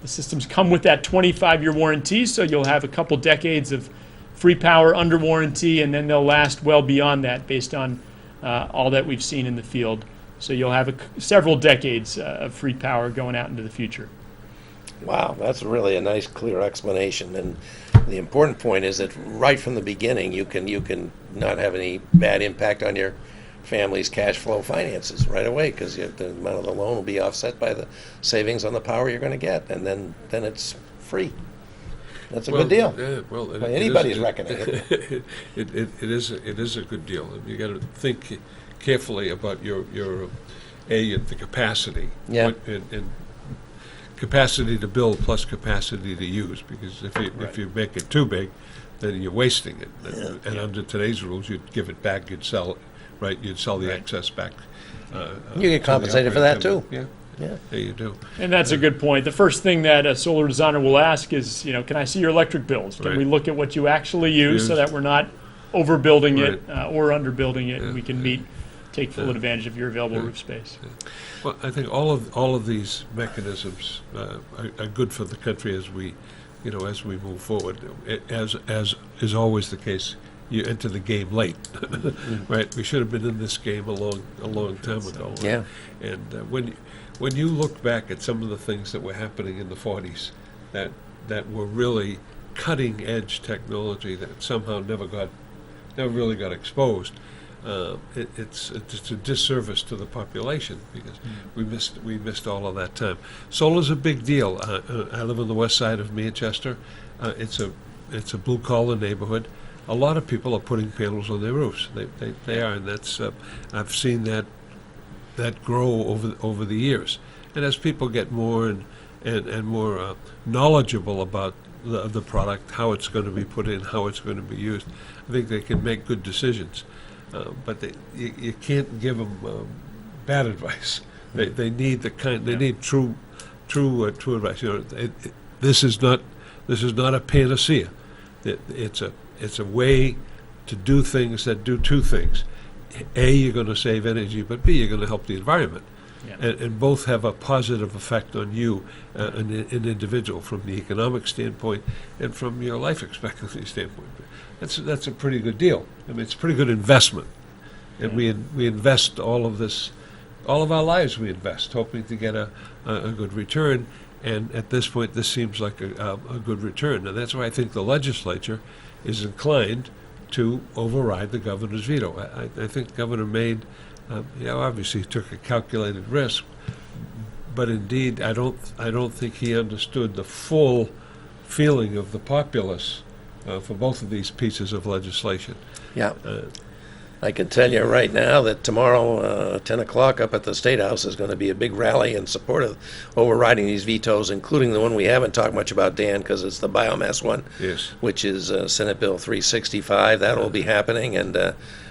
Speaker 4: The systems come with that 25-year warranty, so you'll have a couple decades of free power under warranty, and then they'll last well beyond that based on all that we've seen in the field. So you'll have several decades of free power going out into the future.
Speaker 1: Wow, that's really a nice, clear explanation. And the important point is that right from the beginning, you can not have any bad impact on your family's cash flow finances right away, because the amount of the loan will be offset by the savings on the power you're going to get, and then it's free. That's a good deal.
Speaker 2: Yeah,
Speaker 1: by anybody's reckoning.
Speaker 2: It is a good deal. You got to think carefully about your the capacity.
Speaker 1: Yeah.
Speaker 2: And capacity to build plus capacity to use, because if you make it too big, then you're wasting it. And under today's rules, you'd give it back, you'd sell it, right? You'd sell the excess back.
Speaker 1: You get compensated for that, too.
Speaker 2: Yeah.
Speaker 1: Yeah.
Speaker 2: Yeah, you do.
Speaker 4: And that's a good point. The first thing that a solar designer will ask is, can I see your electric bills? Can
Speaker 2: Right.
Speaker 4: we look at what you actually use so that we're not overbuilding it
Speaker 2: Right.
Speaker 4: or underbuilding it, and
Speaker 2: Yeah.
Speaker 4: we can take full advantage of your available roof space.
Speaker 2: Well, I think all of these mechanisms are good for the country as we move forward. As is always the case, you enter the game late, right? We should have been in this game a long time ago.
Speaker 1: Yeah.
Speaker 2: And when you look back at some of the things that were happening in the 40s, that were really cutting edge technology that somehow never really got exposed. It's a disservice to the population because we missed all of that time. Solar's a big deal. I live on the west side of Manchester. It's a blue collar neighborhood. A lot of people are putting panels on their roofs. They are, and that's I've seen that grow over the years. And as people get more and more knowledgeable about the product, how it's going to be put in, how it's going to be used, I think they can make good decisions. But you can't give them bad advice. They need they need true advice. This is not a panacea. It's a way to do things that do two things. A, you're going to save energy, but B, you're going to help the environment.
Speaker 4: Yeah.
Speaker 2: And both have a positive effect on you, an individual, from the economic standpoint and from your life expectancy standpoint. That's a pretty good deal. I mean, it's a pretty good investment. And we invest all of our lives we invest, hoping to get a good return. And at this point, this seems like a good return. And that's why I think the legislature is inclined to override the governor's veto. I think Governor Maine, obviously took a calculated risk, but indeed, I don't think he understood the full feeling of the populace for both of these pieces of legislation.
Speaker 1: Yeah. I can tell you right now that tomorrow, 10 o'clock up at the State House, is going to be a big rally in support of overriding these vetoes, including the one we haven't talked much about, Dan, because it's the biomass one,
Speaker 2: Yes.
Speaker 1: which is Senate Bill 365. That will be happening, and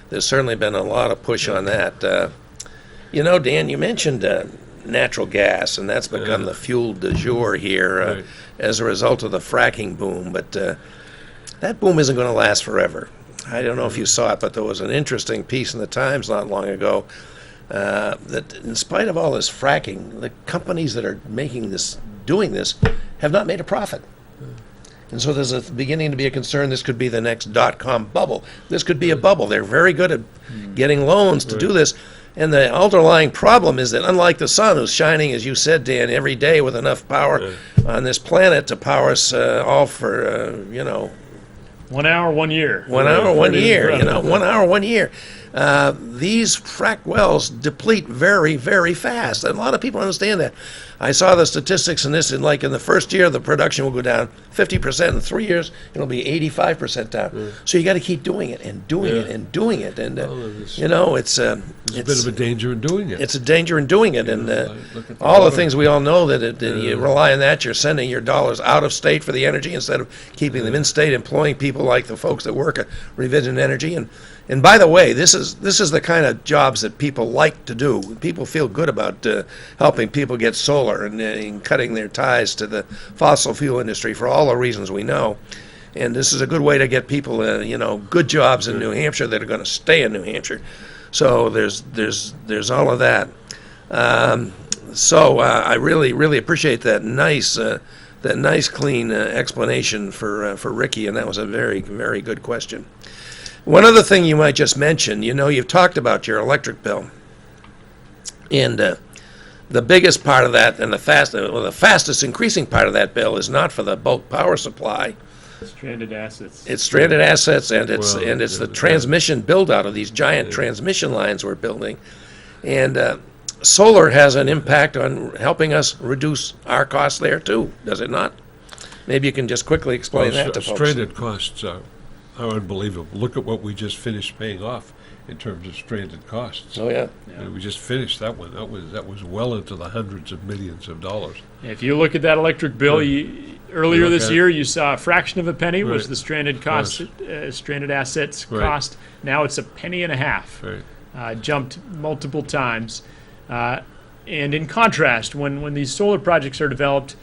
Speaker 1: there's certainly been a lot of push on that. Dan, you mentioned natural gas, and that's become the fuel du jour here
Speaker 2: Right.
Speaker 1: as a result of the fracking boom, but that boom isn't going to last forever. I don't know if you saw it, but there was an interesting piece in the Times not long ago that in spite of all this fracking, the companies that are doing this, have not made a profit. And so there's beginning to be a concern this could be the next dot-com bubble. This could be a bubble. They're very good at getting loans to do this. And the underlying problem is that unlike the sun, who's shining, as you said, Dan, every day with enough power on this planet to power us all for,
Speaker 4: 1 hour, 1 year.
Speaker 1: 1 hour, 1 year,
Speaker 4: Incredible.
Speaker 1: 1 hour, 1 year. These fracked wells deplete very, very fast. And a lot of people understand that. I saw the statistics in this, in the first year, the production will go down 50%. In 3 years, it'll be 85% down. So you got to keep doing it and doing it and doing it. And,
Speaker 2: There's
Speaker 1: it's
Speaker 2: a bit of a danger in doing it.
Speaker 1: it's a danger in doing it. And
Speaker 2: look at the
Speaker 1: all the
Speaker 2: water.
Speaker 1: things we all know that you rely on that, you're sending your dollars out of state for the energy instead of keeping them in state, employing people like the folks that work at Revision Energy. And by the way, this is the kind of jobs that people like to do. People feel good about helping people get solar and cutting their ties to the fossil fuel industry for all the reasons we know. And this is a good way to get people, good jobs in New Hampshire that are going to stay in New Hampshire. So there's all of that. I really, really appreciate that nice, clean explanation for Ricky, and that was a very, very good question. One other thing you might just mention, you've talked about your electric bill, and the biggest part of that, and the fastest increasing part of that bill is not for the bulk power supply.
Speaker 4: Stranded assets.
Speaker 1: It's stranded assets, and it's
Speaker 2: Well,
Speaker 1: the transmission build out of these giant transmission lines we're building, and solar has an impact on helping us reduce our costs there too, does it not? Maybe you can just quickly explain that to folks.
Speaker 2: Stranded costs are unbelievable. Look at what we just finished paying off in terms of stranded costs.
Speaker 1: Oh, yeah.
Speaker 2: And we just finished that one. That was well into the hundreds of millions of dollars.
Speaker 4: If you look at that electric bill, earlier
Speaker 2: look
Speaker 4: this
Speaker 2: at it.
Speaker 4: year, you saw a fraction of a penny was
Speaker 2: Right.
Speaker 4: the stranded cost, stranded assets
Speaker 2: Right.
Speaker 4: cost. Now it's a penny and a half.
Speaker 2: Right.
Speaker 4: Jumped multiple times. And in contrast, when these solar projects are developed,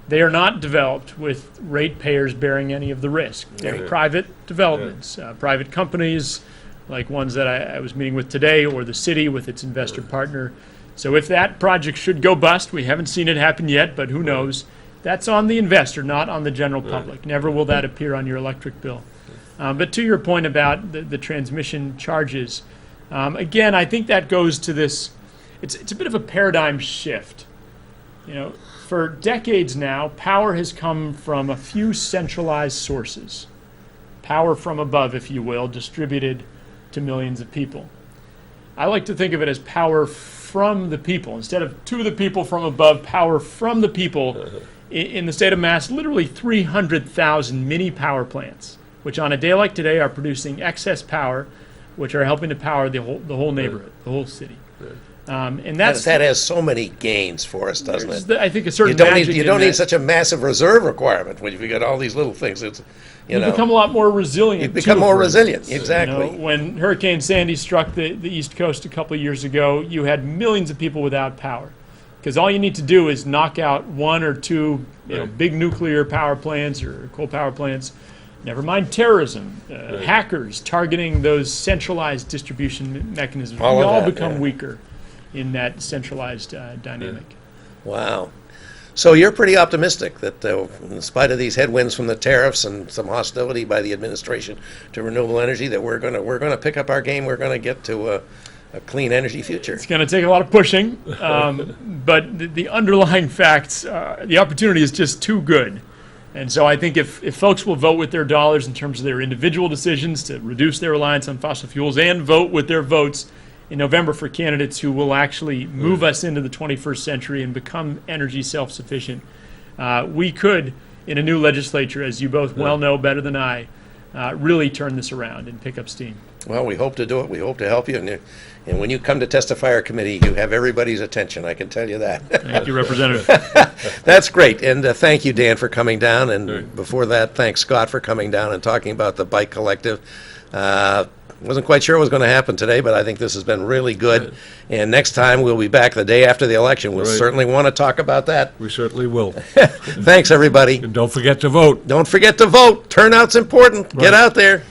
Speaker 4: they are not developed with ratepayers bearing any of the risk. They're
Speaker 2: Yeah.
Speaker 4: private developments, private companies, like ones that I was meeting with today, or the city with its investor partner. So if that project should go bust, we haven't seen it happen yet, but who knows, that's on the investor, not on the general public. Never will that appear on your electric bill. But to your point about the transmission charges, again, I think that goes to this, it's a bit of a paradigm shift. You know, for decades now, power has come from a few centralized sources. Power from above, if you will, distributed to millions of people. I like to think of it as power from the people. Instead of to the people from above, power from the people. In the state of Mass, literally 300,000 mini power plants, which on a day like today are producing excess power, which are helping to power the whole neighborhood, the whole city. And that's
Speaker 1: That has so many gains for us, doesn't
Speaker 4: there's
Speaker 1: it?
Speaker 4: I think a certain
Speaker 1: You don't
Speaker 4: magic
Speaker 1: need, you
Speaker 4: in
Speaker 1: don't
Speaker 4: that.
Speaker 1: need such a massive reserve requirement when you've got all these little things. It's, you
Speaker 4: You
Speaker 1: know,
Speaker 4: become a lot more resilient.
Speaker 1: you become
Speaker 4: too.
Speaker 1: more resilient,
Speaker 4: You know,
Speaker 1: exactly.
Speaker 4: when Hurricane Sandy struck the East Coast a couple of years ago, you had millions of people without power. Because all you need to do is knock out one or two big nuclear power plants or coal power plants. Never mind terrorism, hackers targeting those centralized distribution mechanisms.
Speaker 1: All
Speaker 4: we
Speaker 1: of
Speaker 4: all
Speaker 1: that,
Speaker 4: become
Speaker 1: yeah.
Speaker 4: weaker in that centralized dynamic.
Speaker 1: Wow. So you're pretty optimistic that in spite of these headwinds from the tariffs and some hostility by the administration to renewable energy, that we're going to pick up our game. We're going to get to a clean energy future.
Speaker 4: It's going to take a lot of pushing, but the underlying facts, the opportunity is just too good. And so I think if folks will vote with their dollars in terms of their individual decisions to reduce their reliance on fossil fuels and vote with their votes in November for candidates who will actually move us into the 21st century and become energy self-sufficient, we could, in a new legislature, as you both well know better than I, really turn this around and pick up steam.
Speaker 1: Well, we hope to do it. We hope to help you. And when you come to testify our committee, you have everybody's attention. I can tell you that.
Speaker 4: Thank you, Representative.
Speaker 1: That's great. And thank you, Dan, for coming down. And before that, thanks, Scott, for coming down and talking about the Bike Collective. Wasn't quite sure what was going to happen today, but I think this has been really good. And next time, we'll be back the day after the election. We'll
Speaker 2: Right.
Speaker 1: certainly want to talk about that.
Speaker 2: We certainly will.
Speaker 1: Thanks, everybody.
Speaker 2: And don't forget to vote.
Speaker 1: Don't forget to vote. Turnout's important. Get
Speaker 2: Right.
Speaker 1: out there.